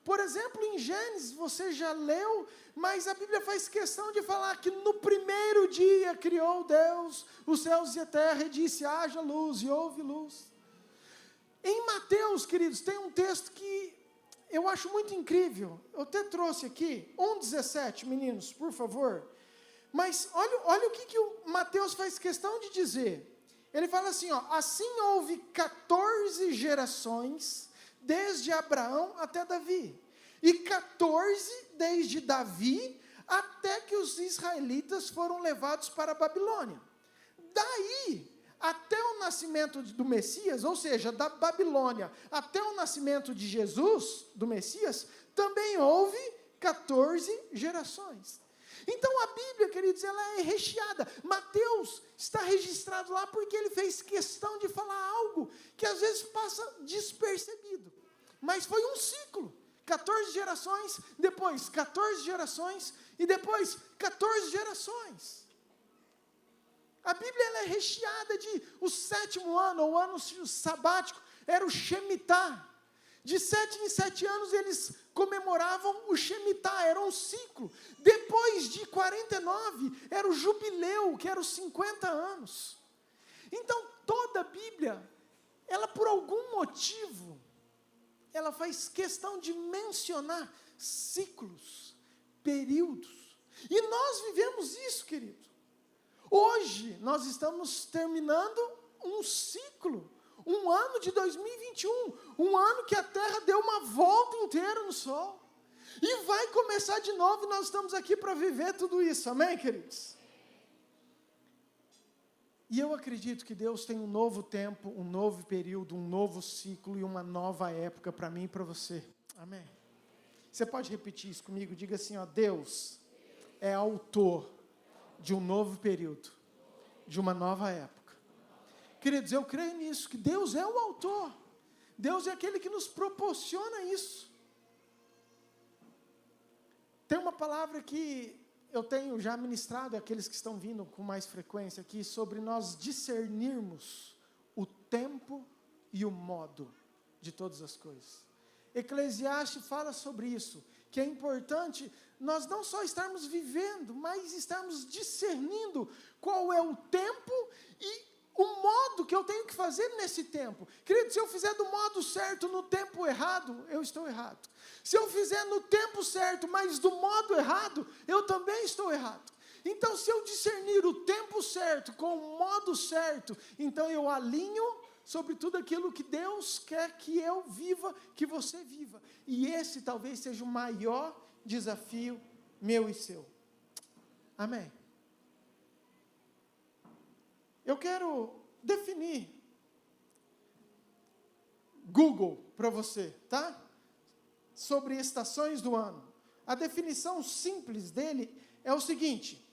Por exemplo, em Gênesis, você já leu, mas a Bíblia faz questão de falar que no primeiro dia criou Deus os céus e a terra e disse, haja luz, e houve luz. Em Mateus, queridos, tem um texto que eu acho muito incrível. Eu até trouxe aqui, 1,17, meninos, por favor. Mas olha o que o Mateus faz questão de dizer. Ele fala assim, ó, assim houve 14 gerações, desde Abraão até Davi. E 14 desde Davi até que os israelitas foram levados para a Babilônia. Daí, até o nascimento do Messias, ou seja, da Babilônia até o nascimento de Jesus, do Messias, também houve 14 gerações. Então a Bíblia, queridos, ela é recheada. Mateus está registrado lá porque ele fez questão de falar algo que às vezes passa despercebido. Mas foi um ciclo. 14 gerações, depois 14 gerações e depois 14 gerações. A Bíblia ela é recheada de o 7º ano, ou ano sabático, era o Shemitah. De 7 em 7 anos eles comemoravam o Shemitah, era um ciclo. Depois de 49, era o jubileu, que era os 50 anos. Então, toda a Bíblia, ela por algum motivo, ela faz questão de mencionar ciclos, períodos. E nós vivemos isso, querido. Hoje, nós estamos terminando um ciclo. Um ano de 2021, um ano que a Terra deu uma volta inteira no Sol. E vai começar de novo e nós estamos aqui para viver tudo isso, amém, queridos? E eu acredito que Deus tem um novo tempo, um novo período, um novo ciclo e uma nova época para mim e para você, amém? Você pode repetir isso comigo? Diga assim, ó, Deus é autor de um novo período, de uma nova época. Queridos, eu creio nisso, que Deus é o autor. Deus é aquele que nos proporciona isso. Tem uma palavra que eu tenho já ministrado àqueles que estão vindo com mais frequência aqui, sobre nós discernirmos o tempo e o modo de todas as coisas. Eclesiastes fala sobre isso, que é importante nós não só estarmos vivendo, mas estarmos discernindo qual é o tempo e o modo que eu tenho que fazer nesse tempo. Querido, se eu fizer do modo certo no tempo errado, eu estou errado. Se eu fizer no tempo certo, mas do modo errado, eu também estou errado. Então, se eu discernir o tempo certo com o modo certo, então eu alinho sobre tudo aquilo que Deus quer que eu viva, que você viva. E esse talvez seja o maior desafio meu e seu. Amém? Eu quero definir Google para você, tá? Sobre estações do ano. A definição simples dele é o seguinte: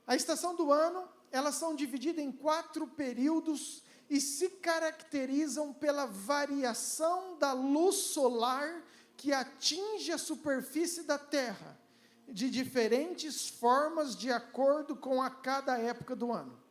a estação do ano, elas são divididas em 4 períodos e se caracterizam pela variação da luz solar que atinge a superfície da Terra, de diferentes formas de acordo com a cada época do ano.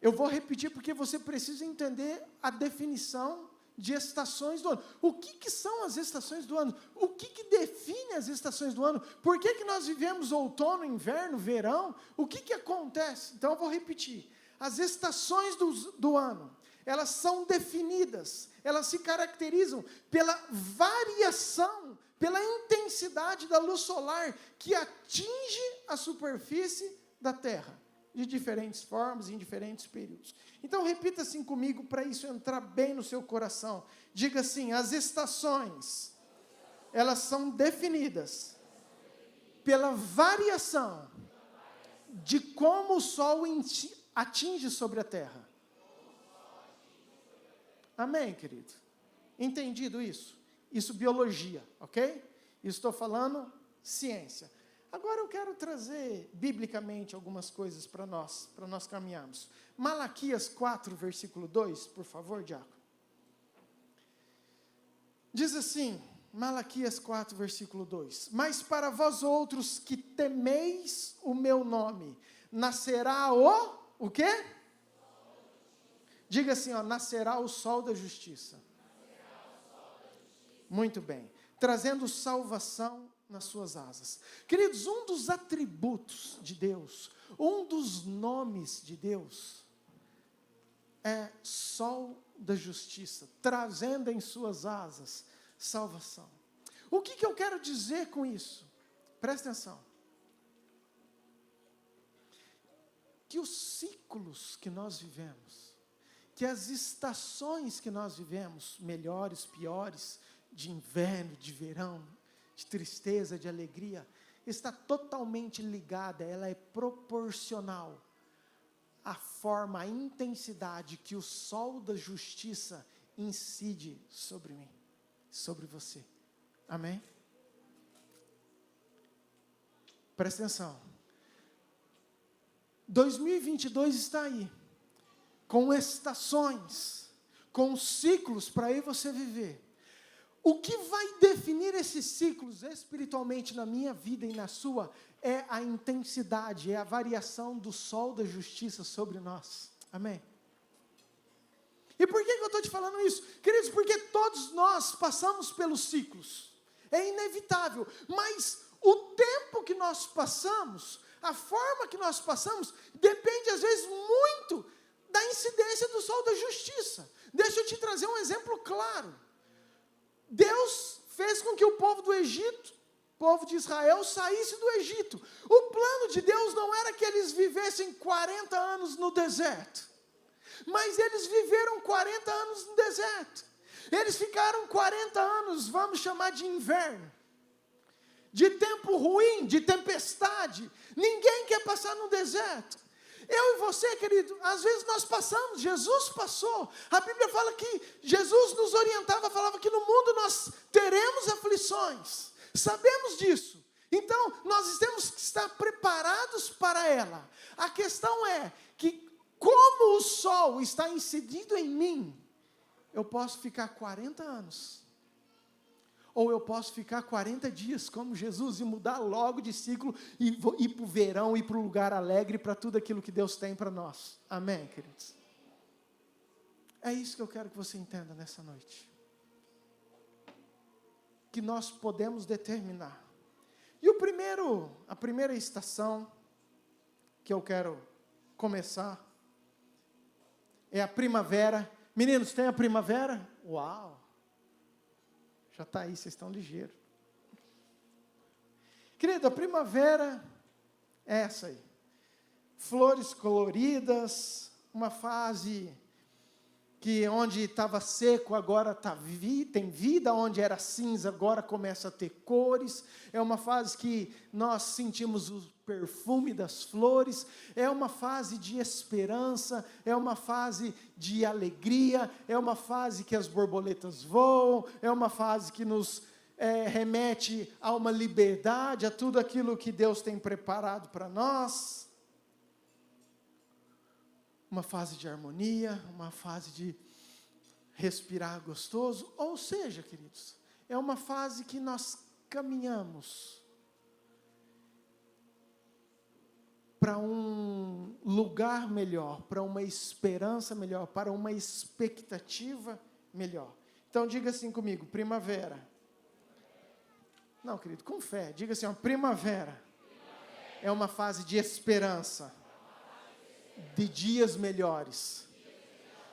Eu vou repetir porque você precisa entender a definição de estações do ano. O que são as estações do ano? O que define as estações do ano? Por que nós vivemos outono, inverno, verão? O que acontece? Então eu vou repetir. As estações do ano, elas são definidas, elas se caracterizam pela variação, pela intensidade da luz solar que atinge a superfície da Terra, de diferentes formas, em diferentes períodos. Então, repita assim comigo, para isso entrar bem no seu coração. Diga assim: as estações, elas são definidas pela variação de como o Sol atinge sobre a Terra. Amém, querido? Entendido isso? Isso biologia, ok? Isso estou falando ciência. Agora eu quero trazer, biblicamente, algumas coisas para nós caminharmos. Malaquias 4, versículo 2, por favor, diácono. Diz assim, Malaquias 4, versículo 2. Mas para vós outros que temeis o meu nome, nascerá o quê? Diga assim, ó, nascerá o sol da justiça. Muito bem. trazendo salvação nas suas asas. Queridos, um dos atributos de Deus, um dos nomes de Deus, é sol da justiça, trazendo em suas asas salvação. O que eu quero dizer com isso? Presta atenção. Que os ciclos que nós vivemos, que as estações que nós vivemos, melhores, piores, de inverno, de verão, de tristeza, de alegria, está totalmente ligada, ela é proporcional à forma, à intensidade que o sol da justiça incide sobre mim, sobre você. Amém? Presta atenção. 2022 está aí, com estações, com ciclos para aí você viver. O que vai definir esses ciclos espiritualmente na minha vida e na sua é a intensidade, é a variação do sol da justiça sobre nós. Amém? E por que eu estou te falando isso? Queridos, porque todos nós passamos pelos ciclos. É inevitável, mas o tempo que nós passamos, a forma que nós passamos, depende às vezes muito da incidência do sol da justiça. Deixa eu te trazer um exemplo claro. Deus fez com que o povo do Egito, o povo de Israel, saísse do Egito. O plano de Deus não era que eles vivessem 40 anos no deserto, mas eles viveram 40 anos no deserto. Eles ficaram 40 anos, vamos chamar de inverno, de tempo ruim, de tempestade. Ninguém quer passar no deserto. Eu e você, querido, às vezes nós passamos, Jesus passou. A Bíblia fala que Jesus nos orientava, falava que no mundo nós teremos aflições. Sabemos disso. Então, nós temos que estar preparados para ela. A questão é que, como o sol está incidido em mim, eu posso ficar 40 anos. Ou eu posso ficar 40 dias como Jesus e mudar logo de ciclo e ir para o verão, ir para o lugar alegre, para tudo aquilo que Deus tem para nós. Amém, queridos? É isso que eu quero que você entenda nessa noite. Que nós podemos determinar. E a primeira estação que eu quero começar é a primavera. Meninos, tem a primavera? Uau! Já está aí, vocês estão ligeiros. Querido, a primavera é essa aí. Flores coloridas, uma fase que onde estava seco agora tem vida, onde era cinza agora começa a ter cores. É uma fase que nós sentimos o perfume das flores. É uma fase de esperança, é uma fase de alegria, é uma fase que as borboletas voam, é uma fase que nos remete a uma liberdade, a tudo aquilo que Deus tem preparado para nós. Uma fase de harmonia, uma fase de respirar gostoso. Ou seja, queridos, é uma fase que nós caminhamos para um lugar melhor, para uma esperança melhor, para uma expectativa melhor. Então diga assim comigo, primavera. Não, querido, com fé, diga assim, primavera é uma fase de esperança, de dias melhores.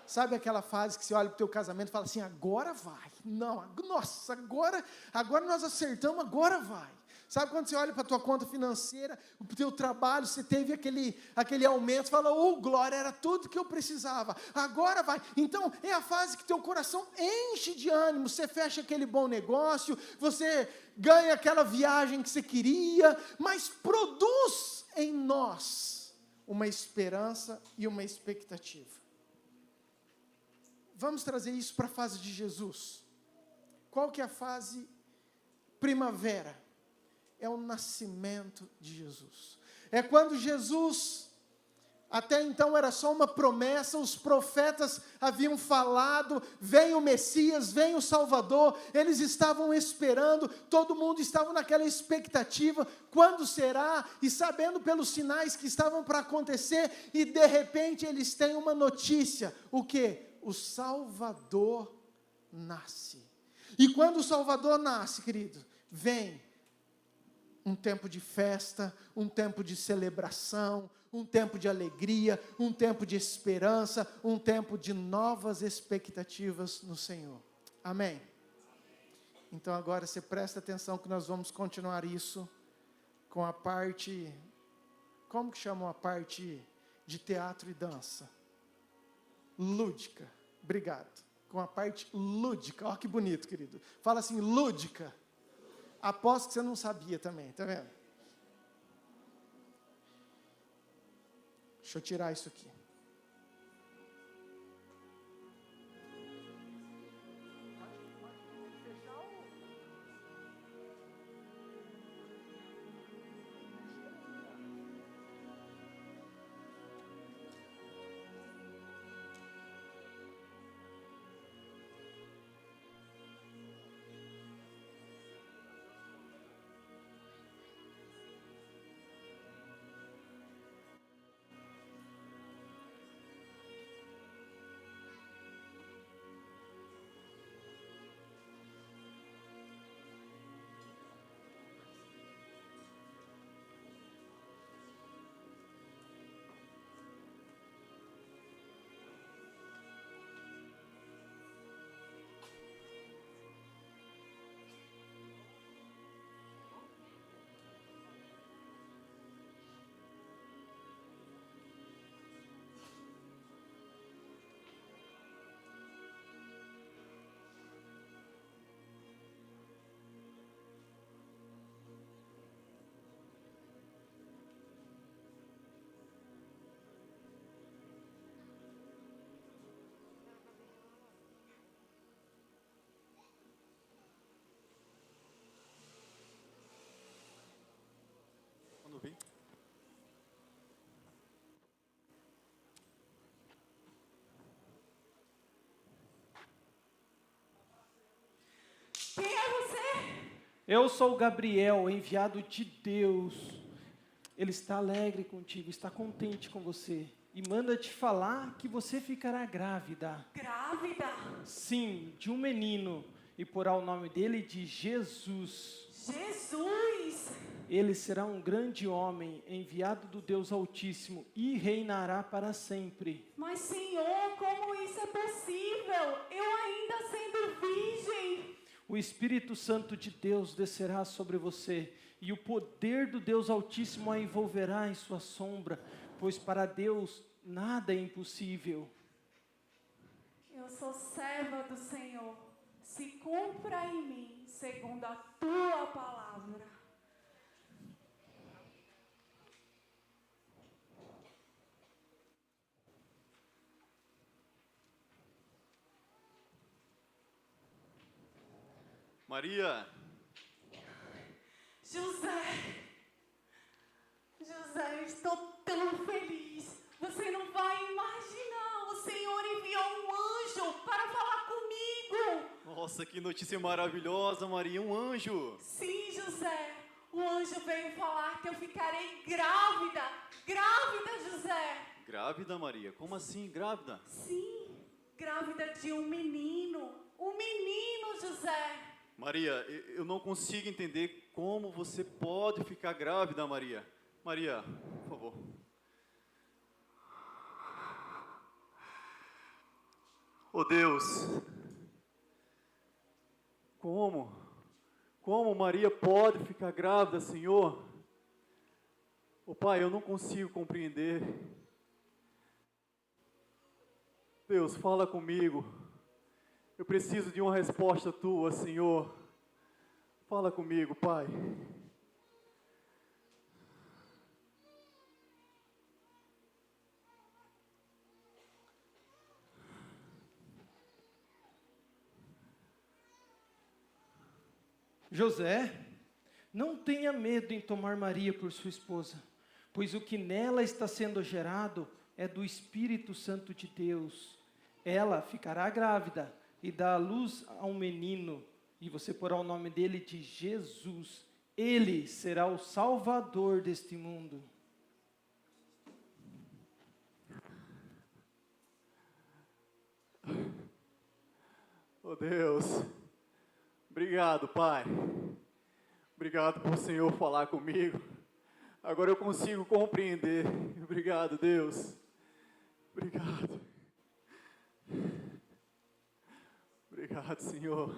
Sabe aquela fase que você olha para o teu casamento e fala assim, agora vai. Não, nossa, agora nós acertamos, agora vai. Sabe quando você olha para a tua conta financeira, para o teu trabalho, você teve aquele aumento, você fala, glória, era tudo que eu precisava, agora vai. Então, é a fase que teu coração enche de ânimo, você fecha aquele bom negócio, você ganha aquela viagem que você queria, mas produz em nós uma esperança e uma expectativa. Vamos trazer isso para a fase de Jesus. Qual que é a fase primavera? É o nascimento de Jesus. É quando Jesus, até então era só uma promessa, os profetas haviam falado, vem o Messias, vem o Salvador, eles estavam esperando, todo mundo estava naquela expectativa, quando será? E sabendo pelos sinais que estavam para acontecer, e de repente eles têm uma notícia, o quê? O Salvador nasce. E quando o Salvador nasce, querido, vem um tempo de festa, um tempo de celebração, um tempo de alegria, um tempo de esperança, um tempo de novas expectativas no Senhor. Amém? Então agora você presta atenção que nós vamos continuar isso com a parte, como que chamam a parte de teatro e dança? Lúdica. Obrigado. Com a parte lúdica. Olha que bonito, querido. Fala assim, lúdica. Aposto que você não sabia também, tá vendo? Deixa eu tirar isso aqui. Quem é você? Eu sou o Gabriel, enviado de Deus. Ele está alegre contigo, está contente com você. E manda te falar que você ficará grávida. Grávida? Sim, de um menino. E porá o nome dele de Jesus. Jesus! Ele será um grande homem, enviado do Deus Altíssimo, e reinará para sempre. Mas, Senhor, como isso é possível? Eu ainda sendo virgem. O Espírito Santo de Deus descerá sobre você, e o poder do Deus Altíssimo a envolverá em sua sombra, pois para Deus nada é impossível. Eu sou serva do Senhor. Se cumpra em mim, segundo a tua palavra. Maria, José, eu estou tão feliz. Você não vai imaginar. O Senhor enviou um anjo para falar comigo. nossa, que notícia maravilhosa, Maria, um anjo. Sim, José. O anjo veio falar que eu ficarei grávida. Grávida, José. Grávida, Maria? Como assim, grávida? Sim, grávida de um menino. Um menino, José. Maria, eu não consigo entender como você pode ficar grávida, Maria. Maria, por favor. Oh Deus, como Maria pode ficar grávida, Senhor? Oh Pai, eu não consigo compreender. Deus, fala comigo. Eu preciso de uma resposta tua, Senhor. Fala comigo, Pai. José, não tenha medo em tomar Maria por sua esposa, pois o que nela está sendo gerado é do Espírito Santo de Deus. Ela ficará grávida e dá à luz a um menino, e você porá o nome dele de Jesus. Ele será o Salvador deste mundo. Oh Deus, Obrigado, Pai. Obrigado por o Senhor falar comigo. Agora eu consigo compreender. Obrigado, Deus. Obrigado. Obrigado, Senhor.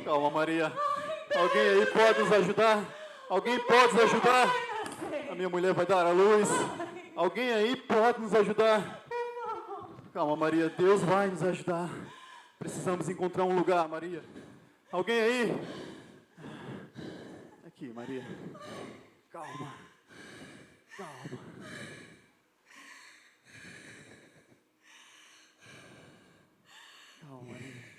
Calma, Maria. Alguém aí pode nos ajudar? Alguém pode nos ajudar? A minha mulher vai dar à luz. Alguém aí pode nos ajudar? Calma, Maria. Deus vai nos ajudar. Precisamos encontrar um lugar, Maria. Alguém aí? Aqui, Maria. Calma. Calma. Calma, Maria.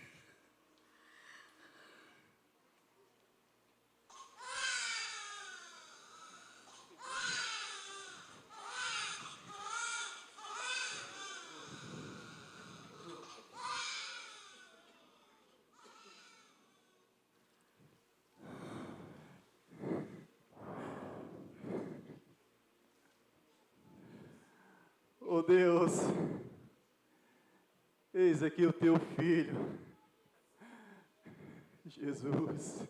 Oh Deus, eis aqui o teu filho, Jesus.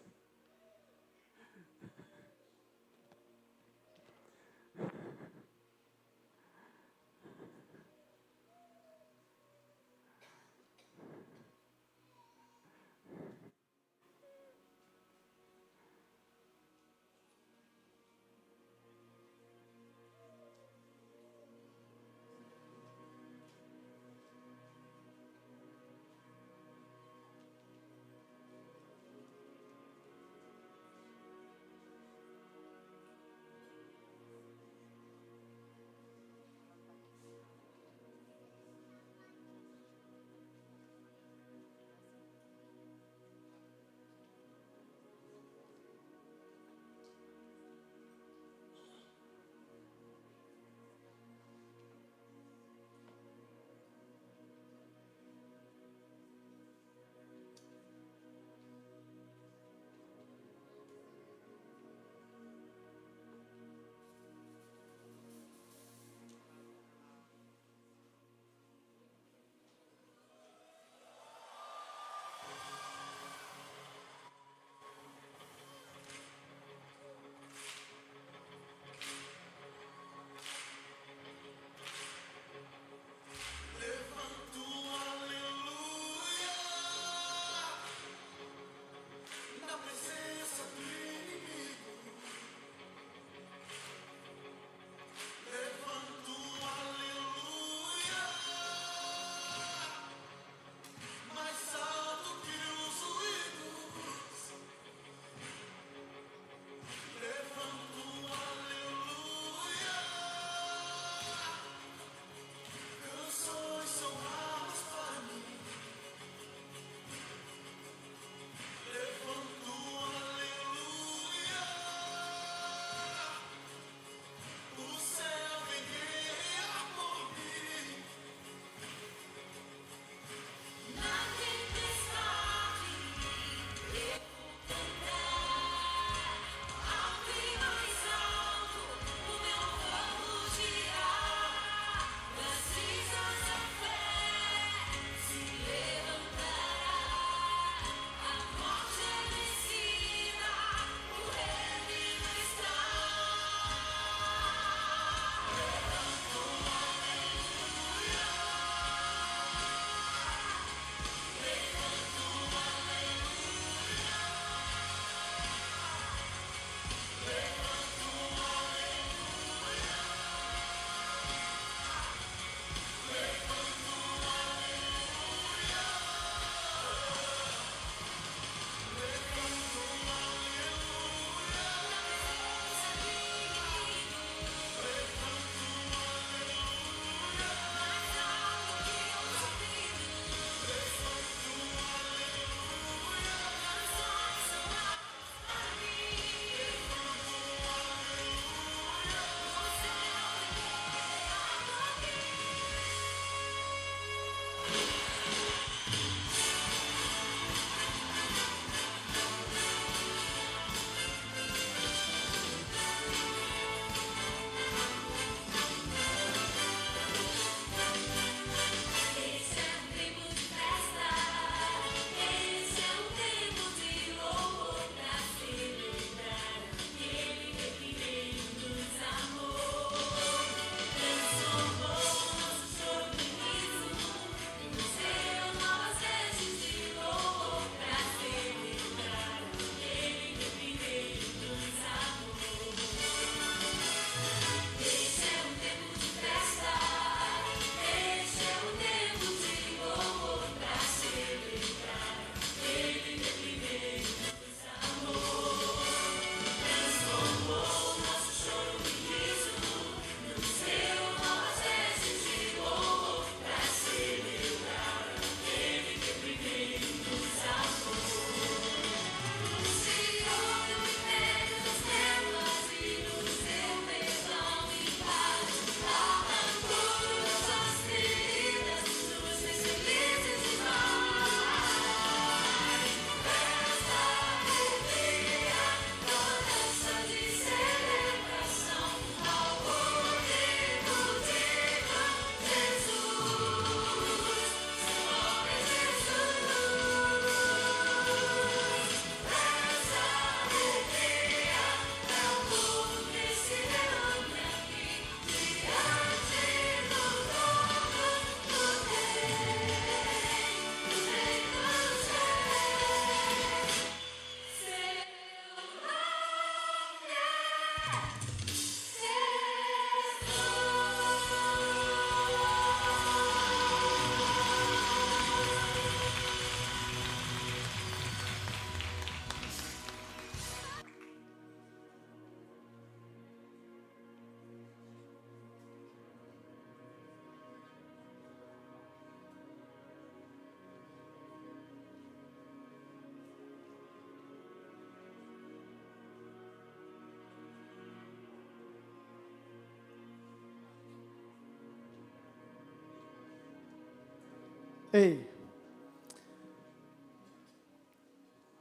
Ei.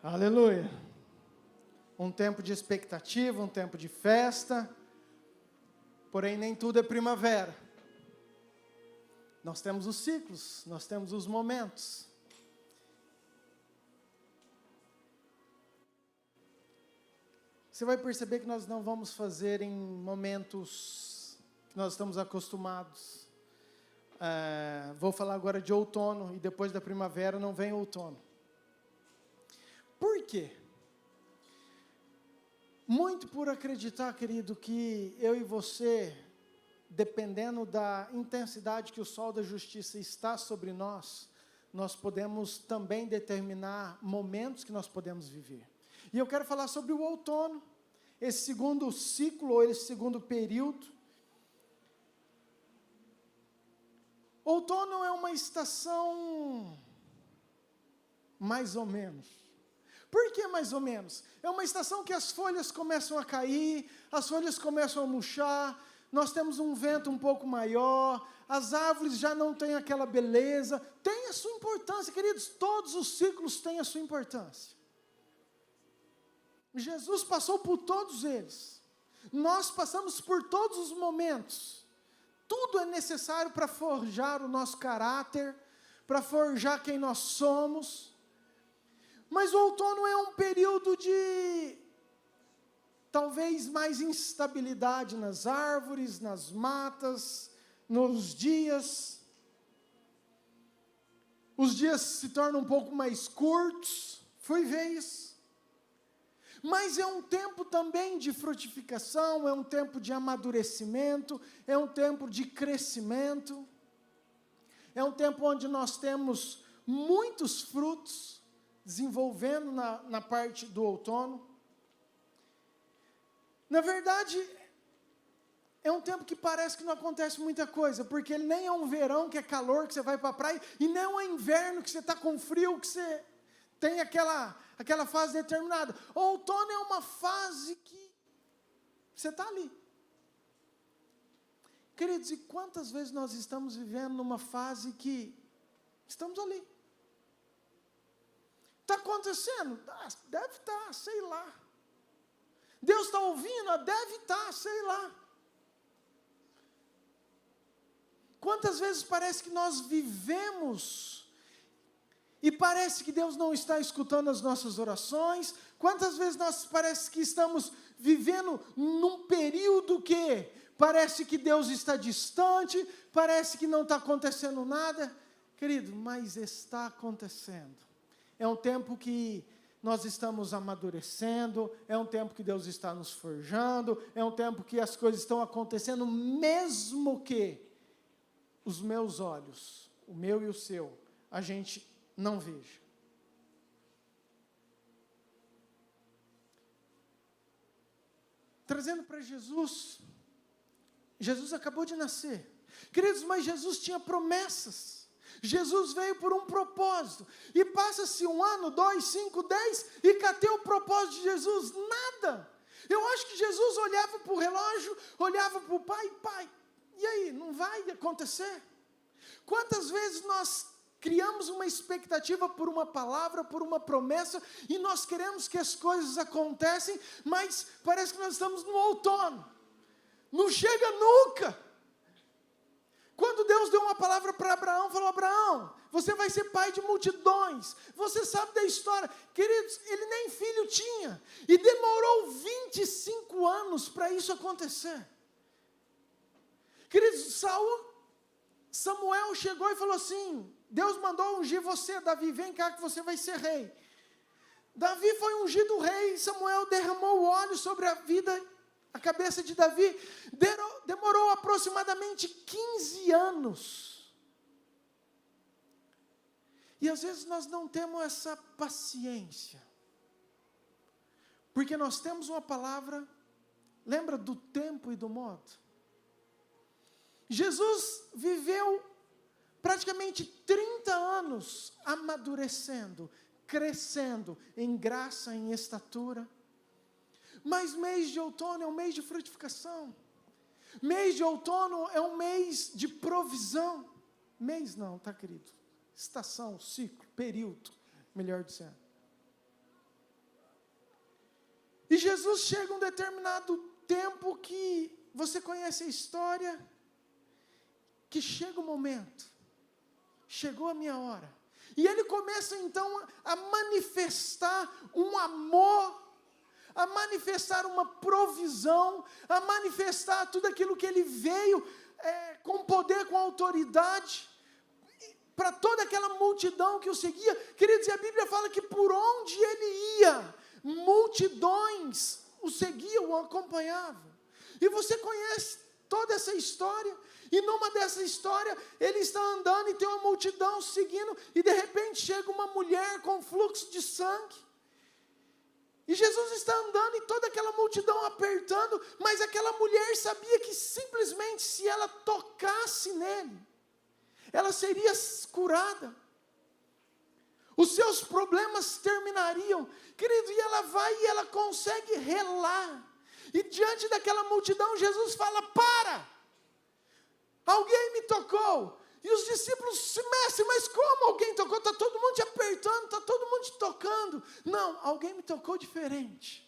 Aleluia. Um tempo de expectativa, um tempo de festa. Porém, nem tudo é primavera. Nós temos os ciclos, nós temos os momentos. Você vai perceber que nós não vamos fazer em momentos que nós estamos acostumados. Vou falar agora de outono, e depois da primavera não vem outono. Por quê? Muito por acreditar, querido, que eu e você, dependendo da intensidade que o sol da justiça está sobre nós, nós podemos também determinar momentos que nós podemos viver. E eu quero falar sobre o outono, esse segundo ciclo, ou esse segundo período. Outono é uma estação mais ou menos. Por que mais ou menos? É uma estação que as folhas começam a cair, as folhas começam a murchar, nós temos um vento um pouco maior, as árvores já não têm aquela beleza. Tem a sua importância, queridos, todos os ciclos têm a sua importância. Jesus passou por todos eles. Nós passamos por todos os momentos. Tudo é necessário para forjar o nosso caráter, para forjar quem nós somos. Mas o outono é um período de, talvez, mais instabilidade nas árvores, nas matas, nos dias. Os dias se tornam um pouco mais curtos, fui ver isso. Mas é um tempo também de frutificação, é um tempo de amadurecimento, é um tempo de crescimento, é um tempo onde nós temos muitos frutos desenvolvendo na parte do outono. Na verdade, é um tempo que parece que não acontece muita coisa, porque ele nem é um verão que é calor, que você vai para a praia, e nem é um inverno que você está com frio, que você tem aquela fase determinada. O outono é uma fase que você está ali. Queridos, e quantas vezes nós estamos vivendo numa fase que estamos ali? Está acontecendo? Deve estar, sei lá. Deus está ouvindo? Deve estar, sei lá. Quantas vezes parece que nós vivemos e parece que Deus não está escutando as nossas orações? Quantas vezes nós parece que estamos vivendo num período que parece que Deus está distante, parece que não está acontecendo nada? Querido, mas está acontecendo. É um tempo que nós estamos amadurecendo, é um tempo que Deus está nos forjando, é um tempo que as coisas estão acontecendo, mesmo que os meus olhos, o meu e o seu, a gente não veja. Trazendo para Jesus, Jesus acabou de nascer. Queridos, mas Jesus tinha promessas. Jesus veio por um propósito, e passa-se 1 ano, 2, 5, 10, e cadê o propósito de Jesus? Nada. Eu acho que Jesus olhava para o relógio, olhava para o pai, e aí, não vai acontecer? Quantas vezes nós criamos uma expectativa por uma palavra, por uma promessa, e nós queremos que as coisas acontecem, mas parece que nós estamos no outono, não chega nunca. Quando Deus deu uma palavra para Abraão, falou: Abraão, você vai ser pai de multidões. Você sabe da história. Queridos, ele nem filho tinha. E demorou 25 anos para isso acontecer. Queridos, Samuel chegou e falou assim: Deus mandou ungir você, Davi, vem cá que você vai ser rei. Davi foi ungido rei, Samuel derramou o óleo sobre a cabeça de Davi. Demorou aproximadamente 15 anos. E às vezes nós não temos essa paciência, porque nós temos uma palavra, lembra do tempo e do modo? Jesus viveu praticamente 30 anos amadurecendo, crescendo em graça, em estatura. Mas mês de outono é um mês de frutificação. Mês de outono é um mês de provisão. Mês não, tá, querido? estação, ciclo, período, melhor dizendo. E Jesus chega um determinado tempo que você conhece a história, que chega o momento, chegou a minha hora. E ele começa então a manifestar um amor, a manifestar uma provisão, a manifestar tudo aquilo que ele veio com poder, com autoridade, para toda aquela multidão que o seguia. Queridos, e a Bíblia fala que por onde ele ia, multidões o seguiam, o acompanhavam. E você conhece toda essa história, e numa dessa história, ele está andando e tem uma multidão seguindo, e de repente chega uma mulher com fluxo de sangue, e Jesus está andando e toda aquela multidão apertando, mas aquela mulher sabia que simplesmente se ela tocasse nele, ela seria curada, os seus problemas terminariam, querido, e ela vai e ela consegue relar, e diante daquela multidão, Jesus fala: para! Alguém me tocou. E os discípulos: mestre, mas como alguém tocou? Está todo mundo te apertando, está todo mundo te tocando. Não, alguém me tocou diferente.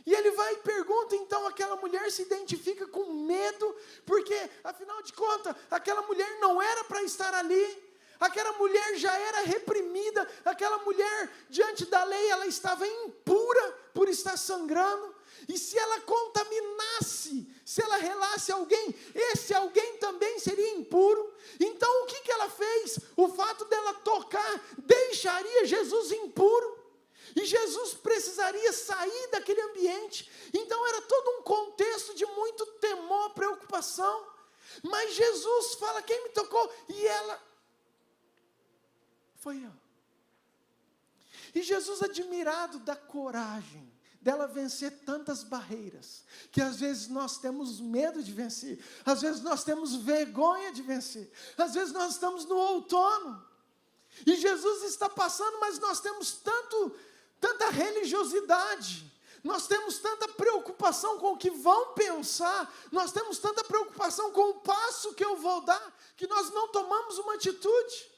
E ele vai e pergunta, então aquela mulher se identifica com medo, porque afinal de contas, aquela mulher não era para estar ali. Aquela mulher já era reprimida, aquela mulher, diante da lei, ela estava impura por estar sangrando, e se ela contaminasse, se ela relasse alguém, esse alguém também seria impuro. Então o que ela fez? O fato dela tocar deixaria Jesus impuro, e Jesus precisaria sair daquele ambiente. Então era todo um contexto de muito temor, preocupação, mas Jesus fala: quem me tocou? E ela: foi eu. E Jesus, admirado da coragem dela vencer tantas barreiras, que às vezes nós temos medo de vencer, às vezes nós temos vergonha de vencer, às vezes nós estamos no outono, e Jesus está passando, mas nós temos tanta religiosidade, nós temos tanta preocupação com o que vão pensar, nós temos tanta preocupação com o passo que eu vou dar, que nós não tomamos uma atitude.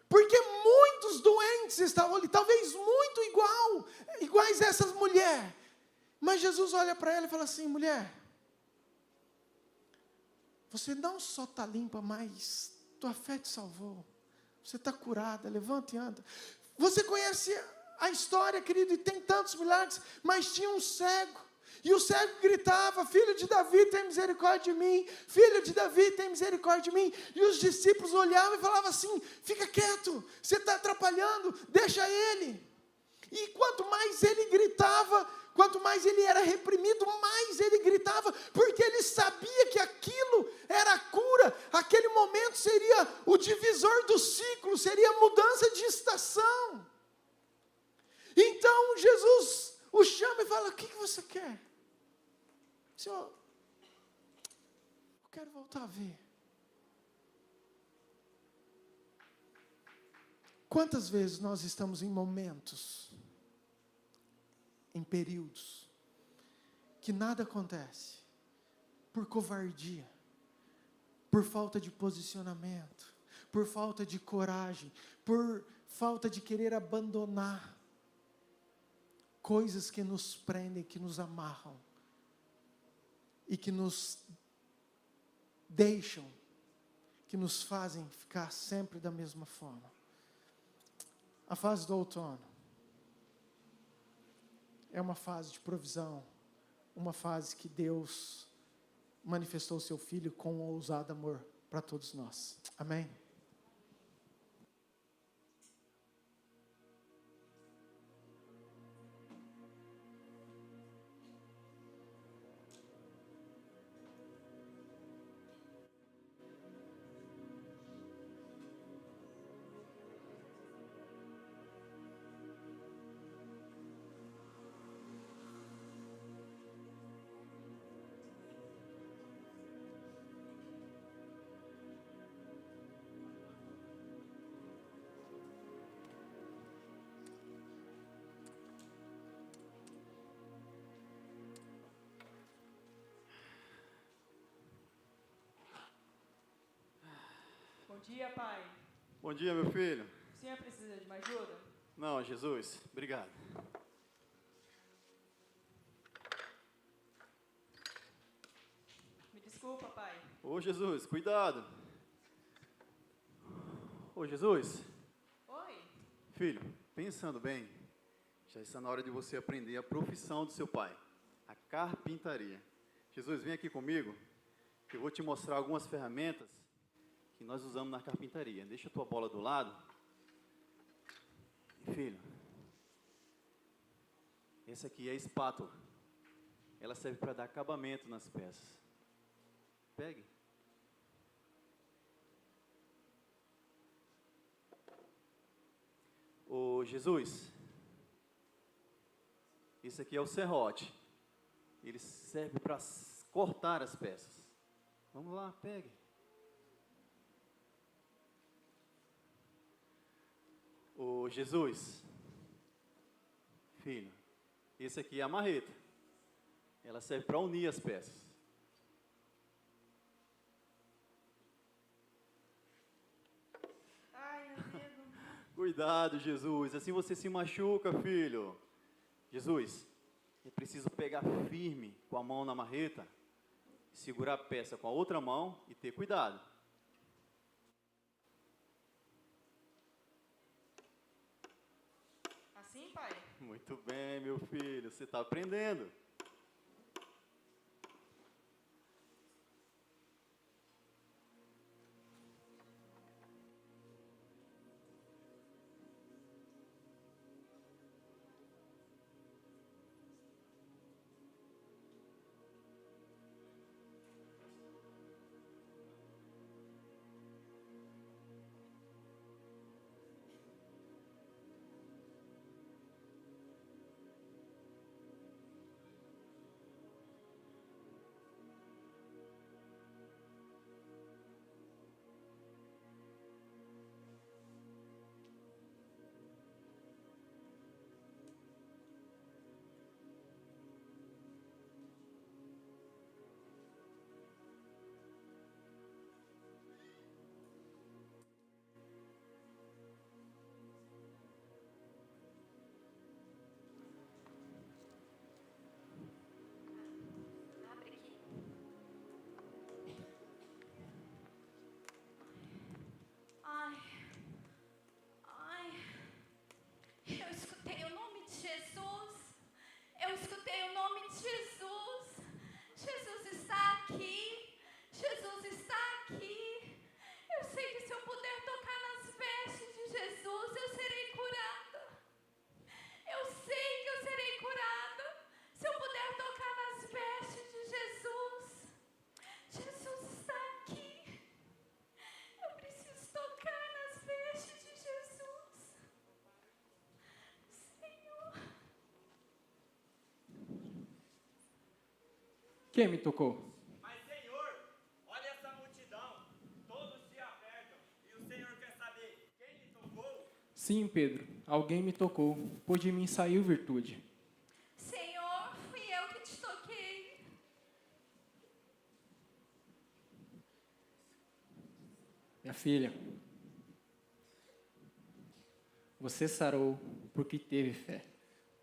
Porque muitos doentes estavam ali, talvez muito iguais a essas mulheres. Mas Jesus olha para ela e fala assim: mulher, você não só está limpa, mas tua fé te salvou. Você está curada, levanta e anda. Você conhece a história, querido, e tem tantos milagres, mas tinha um cego. E o cego gritava: filho de Davi, tem misericórdia de mim, filho de Davi, tem misericórdia de mim. E os discípulos olhavam e falavam assim: fica quieto, você está atrapalhando, deixa ele. E quanto mais ele gritava, quanto mais ele era reprimido, mais ele gritava, porque ele sabia que aquilo era a cura, aquele momento seria o divisor do ciclo, seria a mudança de estação. Então Jesus o chama e fala: o que você quer? Senhor, eu quero voltar a ver. Quantas vezes nós estamos em momentos, em períodos, que nada acontece, por covardia, por falta de posicionamento, por falta de coragem, por falta de querer abandonar coisas que nos prendem, que nos amarram, e que nos deixam, que nos fazem ficar sempre da mesma forma. A fase do outono é uma fase de provisão, uma fase que Deus manifestou o seu Filho com um ousado amor para todos nós. Amém? dia, pai. Bom dia, meu filho. O senhor precisa de uma ajuda? Não, Jesus, obrigado. Me desculpa, pai. Ô, Jesus, cuidado. Ô, Jesus, Oi. filho, pensando bem, já está na hora de você aprender a profissão do seu pai, a carpintaria. Jesus, vem aqui comigo, que eu vou te mostrar algumas ferramentas que nós usamos na carpintaria. Deixa a tua bola do lado. E, filho, essa aqui é a espátula. Ela serve para dar acabamento nas peças. Pegue. Ô, Jesus, esse aqui é o serrote. Ele serve para cortar as peças. Vamos lá, pegue. Ô, Jesus, filho, esse aqui é a marreta. Ela serve para unir as peças. Ai, meu dedo. Cuidado, Jesus, assim você se machuca, filho. Jesus, é preciso pegar firme com a mão na marreta, segurar a peça com a outra mão e ter cuidado. Assim, pai? Muito bem, meu filho, você está aprendendo. Abre aqui. Ai, ai, eu escutei o nome de Jesus. Eu escutei o nome de Jesus. Jesus está aqui. Jesus está aqui. Eu sei que se eu puder tocar nas vestes de Jesus, eu serei curada. Eu sei que eu serei curada. Se eu puder tocar nas vestes de Jesus. Jesus está aqui. Eu preciso tocar nas vestes de Jesus. Senhor. Quem me tocou? Mas, Senhor, olha essa multidão. Todos se apertam. E o Senhor quer saber quem lhe tocou? Sim, Pedro, alguém me tocou, pois de mim saiu virtude. Senhor, fui eu que te toquei. Minha filha, você sarou porque teve fé.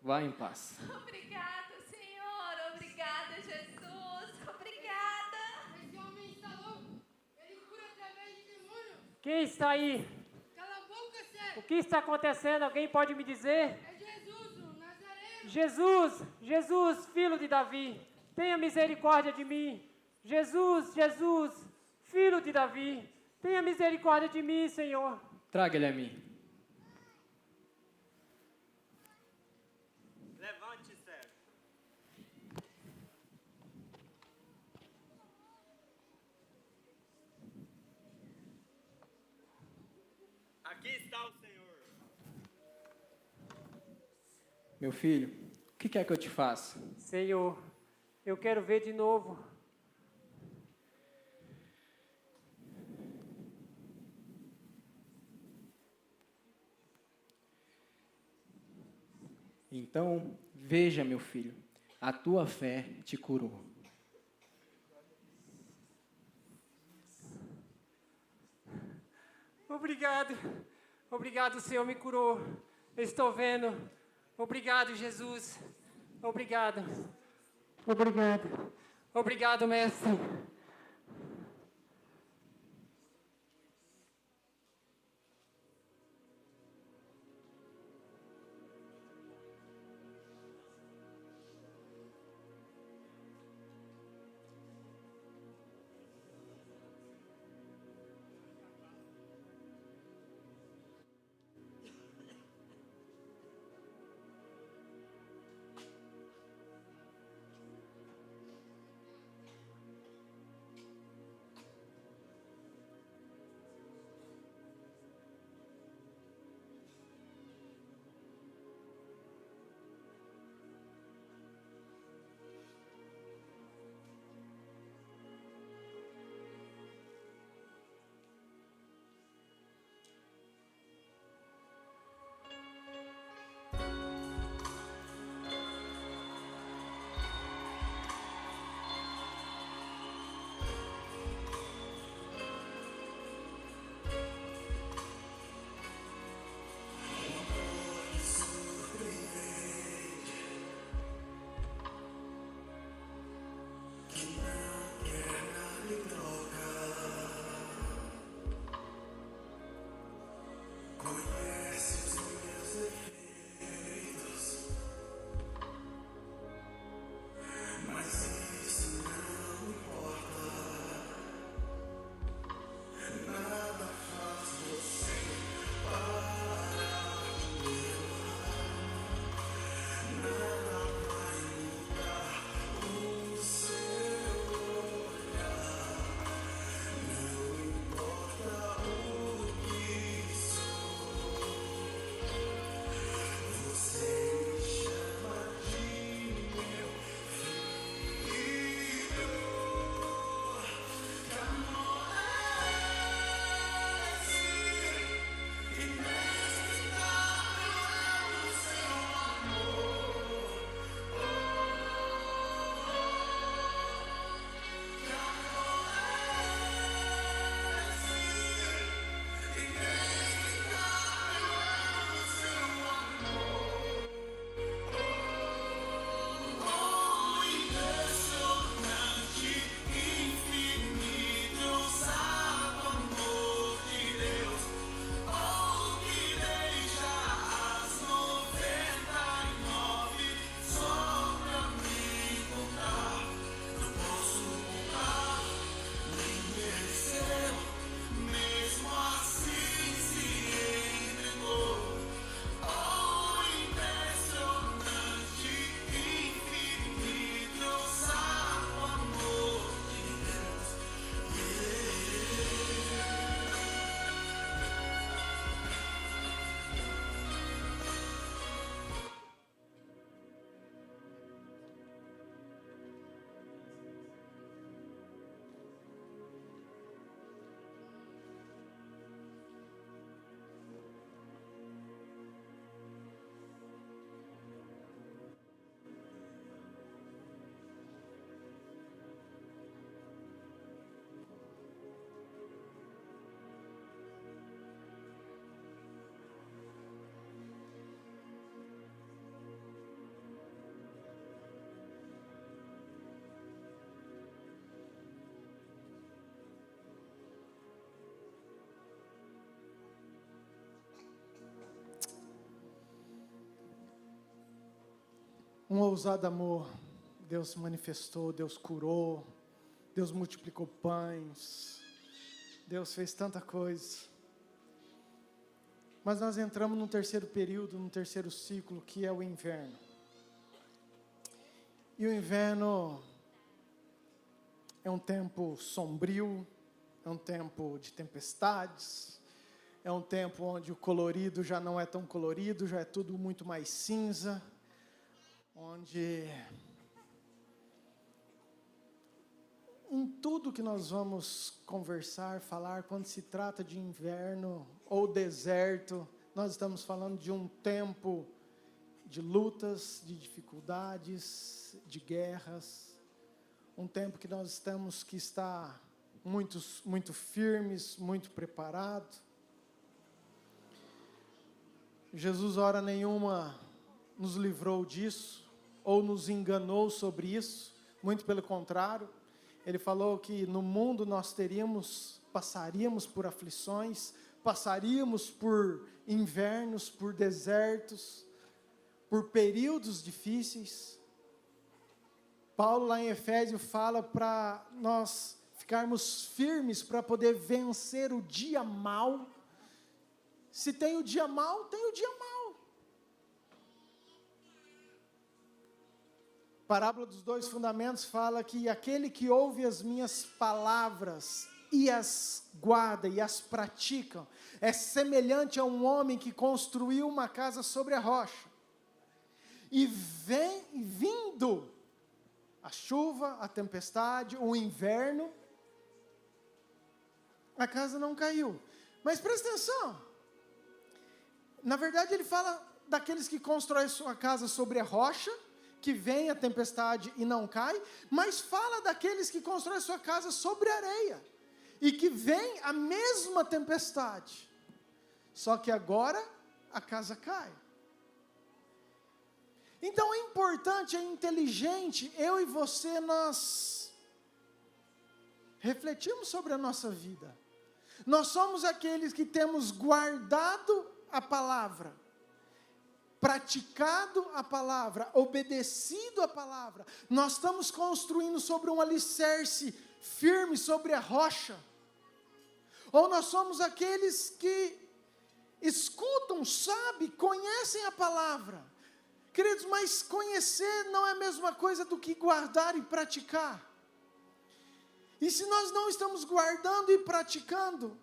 Vá em paz. Obrigada, Senhor. Obrigada, Jesus. Obrigada. Esse homem está louco. Ele cura através de demônio. Quem está aí? Cala a boca, Sérgio. O que está acontecendo? Alguém pode me dizer? É Jesus, o Nazareno. Jesus, Jesus, filho de Davi, tenha misericórdia de mim. Jesus, Jesus, filho de Davi, tenha misericórdia de mim, Senhor. Traga ele a mim. Levante, Sérgio. Aqui está o Senhor. Meu filho, o que quer que eu te faça? Senhor, eu quero ver de novo. Então, veja, meu filho, a tua fé te curou. Obrigado. Obrigado, o Senhor me curou. Eu estou vendo. Obrigado, Jesus. Obrigado. Obrigado. Obrigado, mestre. Um ousado amor, Deus se manifestou, Deus curou, Deus multiplicou pães, Deus fez tanta coisa. Mas nós entramos num terceiro período, num terceiro ciclo, que é o inverno. E o inverno é um tempo sombrio, é um tempo de tempestades, é um tempo onde o colorido já não é tão colorido, já é tudo muito mais cinza, onde em tudo que nós vamos conversar, falar, quando se trata de inverno ou deserto, nós estamos falando de um tempo de lutas, de dificuldades, de guerras, um tempo que nós temos que estar muito firmes, muito preparados. Jesus, hora nenhuma, nos livrou disso, ou nos enganou sobre isso, muito pelo contrário. Ele falou que no mundo nós passaríamos por aflições, passaríamos por invernos, por desertos, por períodos difíceis. Paulo lá em Efésios fala para nós ficarmos firmes para poder vencer o dia mau. Se tem o dia mau, tem o dia mau. Parábola dos 2 fundamentos fala que aquele que ouve as minhas palavras e as guarda e as pratica, é semelhante a um homem que construiu uma casa sobre a rocha. E vindo a chuva, a tempestade, o inverno, a casa não caiu. Mas presta atenção. Na verdade, ele fala daqueles que constroem sua casa sobre a rocha, que vem a tempestade e não cai, mas fala daqueles que constroem sua casa sobre areia, e que vem a mesma tempestade, só que agora a casa cai. Então é importante, é inteligente, eu e você, nós refletirmos sobre a nossa vida. Nós somos aqueles que temos guardado a palavra, praticado a palavra, obedecido a palavra. Nós estamos construindo sobre um alicerce firme, sobre a rocha. Ou nós somos aqueles que escutam, sabem, conhecem a palavra. Queridos, mas conhecer não é a mesma coisa do que guardar e praticar. E se nós não estamos guardando e praticando,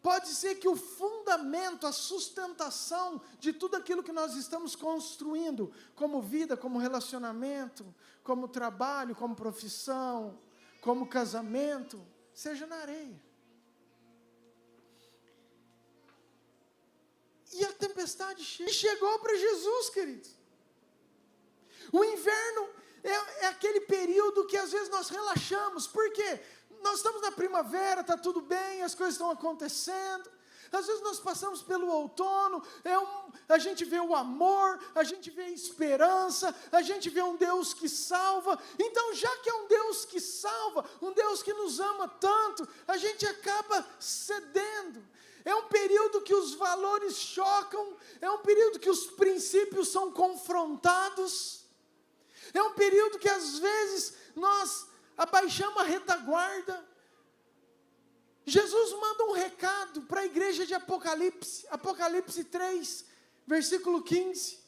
pode ser que o fundamento, a sustentação de tudo aquilo que nós estamos construindo, como vida, como relacionamento, como trabalho, como profissão, como casamento, seja na areia. E a tempestade chegou para Jesus, queridos. O inverno é aquele período que às vezes nós relaxamos. Por quê? Nós estamos na primavera, está tudo bem, as coisas estão acontecendo. Às vezes nós passamos pelo outono, a gente vê o amor, a gente vê a esperança, a gente vê um Deus que salva. Então, já que é um Deus que salva, um Deus que nos ama tanto, a gente acaba cedendo. É um período que os valores chocam, é um período que os princípios são confrontados, é um período que às vezes nós abaixamos a retaguarda. Jesus manda um recado para a igreja de Apocalipse, Apocalipse 3, versículo 15,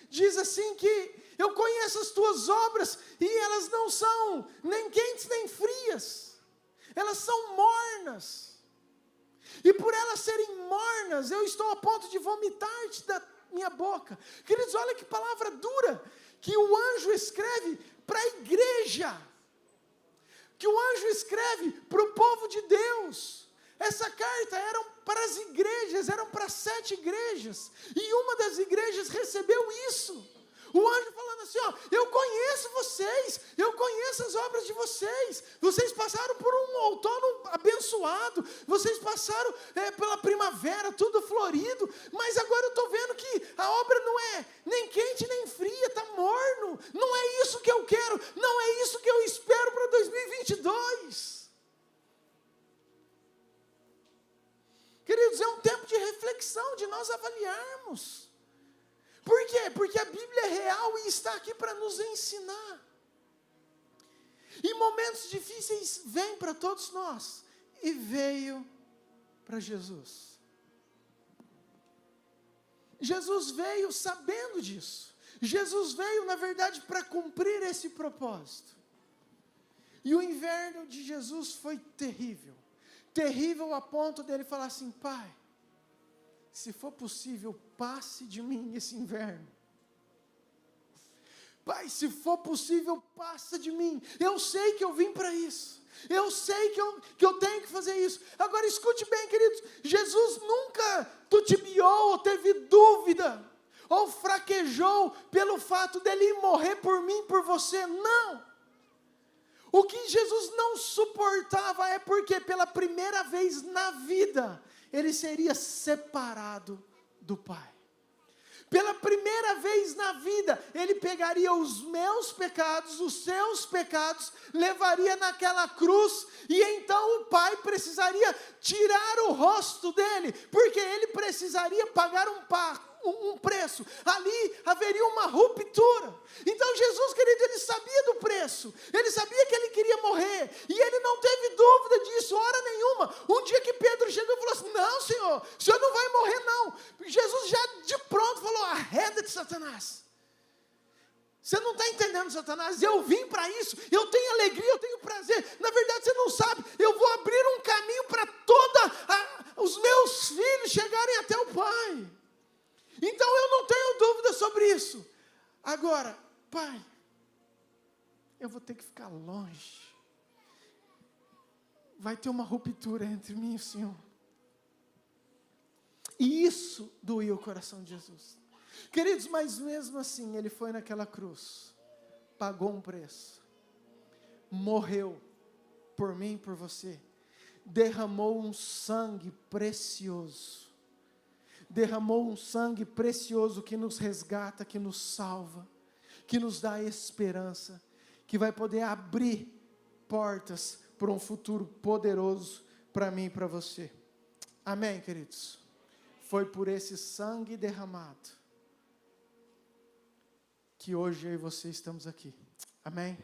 diz assim que eu conheço as tuas obras e elas não são nem quentes nem frias, elas são mornas. E por elas serem mornas, eu estou a ponto de vomitar-te da minha boca. Queridos, olha que palavra dura, que o anjo escreve para a igreja, que o anjo escreve para o povo de Deus. Essa carta era para as igrejas, eram para 7 igrejas, e uma das igrejas recebeu isso. O anjo falando assim, ó, eu conheço vocês, eu conheço as obras de vocês, vocês passaram por um outono abençoado, vocês passaram pela primavera, tudo florido, mas agora eu estou vendo que a obra não é nem quente nem fria, está morno, não é isso que eu quero, não é isso que eu espero para 2022. Queridos, é um tempo de reflexão, de nós avaliarmos. Por quê? Porque a Bíblia é real e está aqui para nos ensinar. E momentos difíceis vêm para todos nós. E veio para Jesus. Jesus veio sabendo disso. Jesus veio, na verdade, para cumprir esse propósito. E o inverno de Jesus foi terrível. Terrível a ponto dele falar assim, Pai, se for possível, passe de mim esse inverno. Pai, se for possível, passa de mim. Eu sei que eu vim para isso. Eu sei que eu tenho que fazer isso. Agora escute bem, queridos. Jesus nunca titubeou ou teve dúvida, ou fraquejou pelo fato dele ir morrer por mim, por você. Não. O que Jesus não suportava é porque pela primeira vez na vida, ele seria separado do Pai. Pela primeira vez na vida, ele pegaria os meus pecados, os seus pecados, levaria naquela cruz, e então o Pai precisaria tirar o rosto dele, porque ele precisaria pagar um preço. Ali haveria uma ruptura. Então Jesus, querido, ele sabia do preço, ele sabia que ele queria morrer, e ele não teve dúvida disso, hora nenhuma. Um dia que Pedro chegou e falou assim: não, Senhor, o Senhor não vai morrer não. Jesus já de pronto falou: arreda-te, Satanás. Você não está entendendo, Satanás, eu vim para isso, eu tenho alegria, eu tenho prazer. Na verdade você não sabe, eu vou abrir um caminho para os meus filhos chegarem até o Pai. Então eu não tenho dúvida sobre isso. Agora, Pai, eu vou ter que ficar longe. Vai ter uma ruptura entre mim e o Senhor. E isso doía o coração de Jesus. Queridos, mas mesmo assim, ele foi naquela cruz, pagou um preço, morreu por mim e por você, derramou um sangue precioso. Derramou um sangue precioso que nos resgata, que nos salva, que nos dá esperança, que vai poder abrir portas para um futuro poderoso para mim e para você. Amém, queridos? Foi por esse sangue derramado que hoje eu e você estamos aqui. Amém?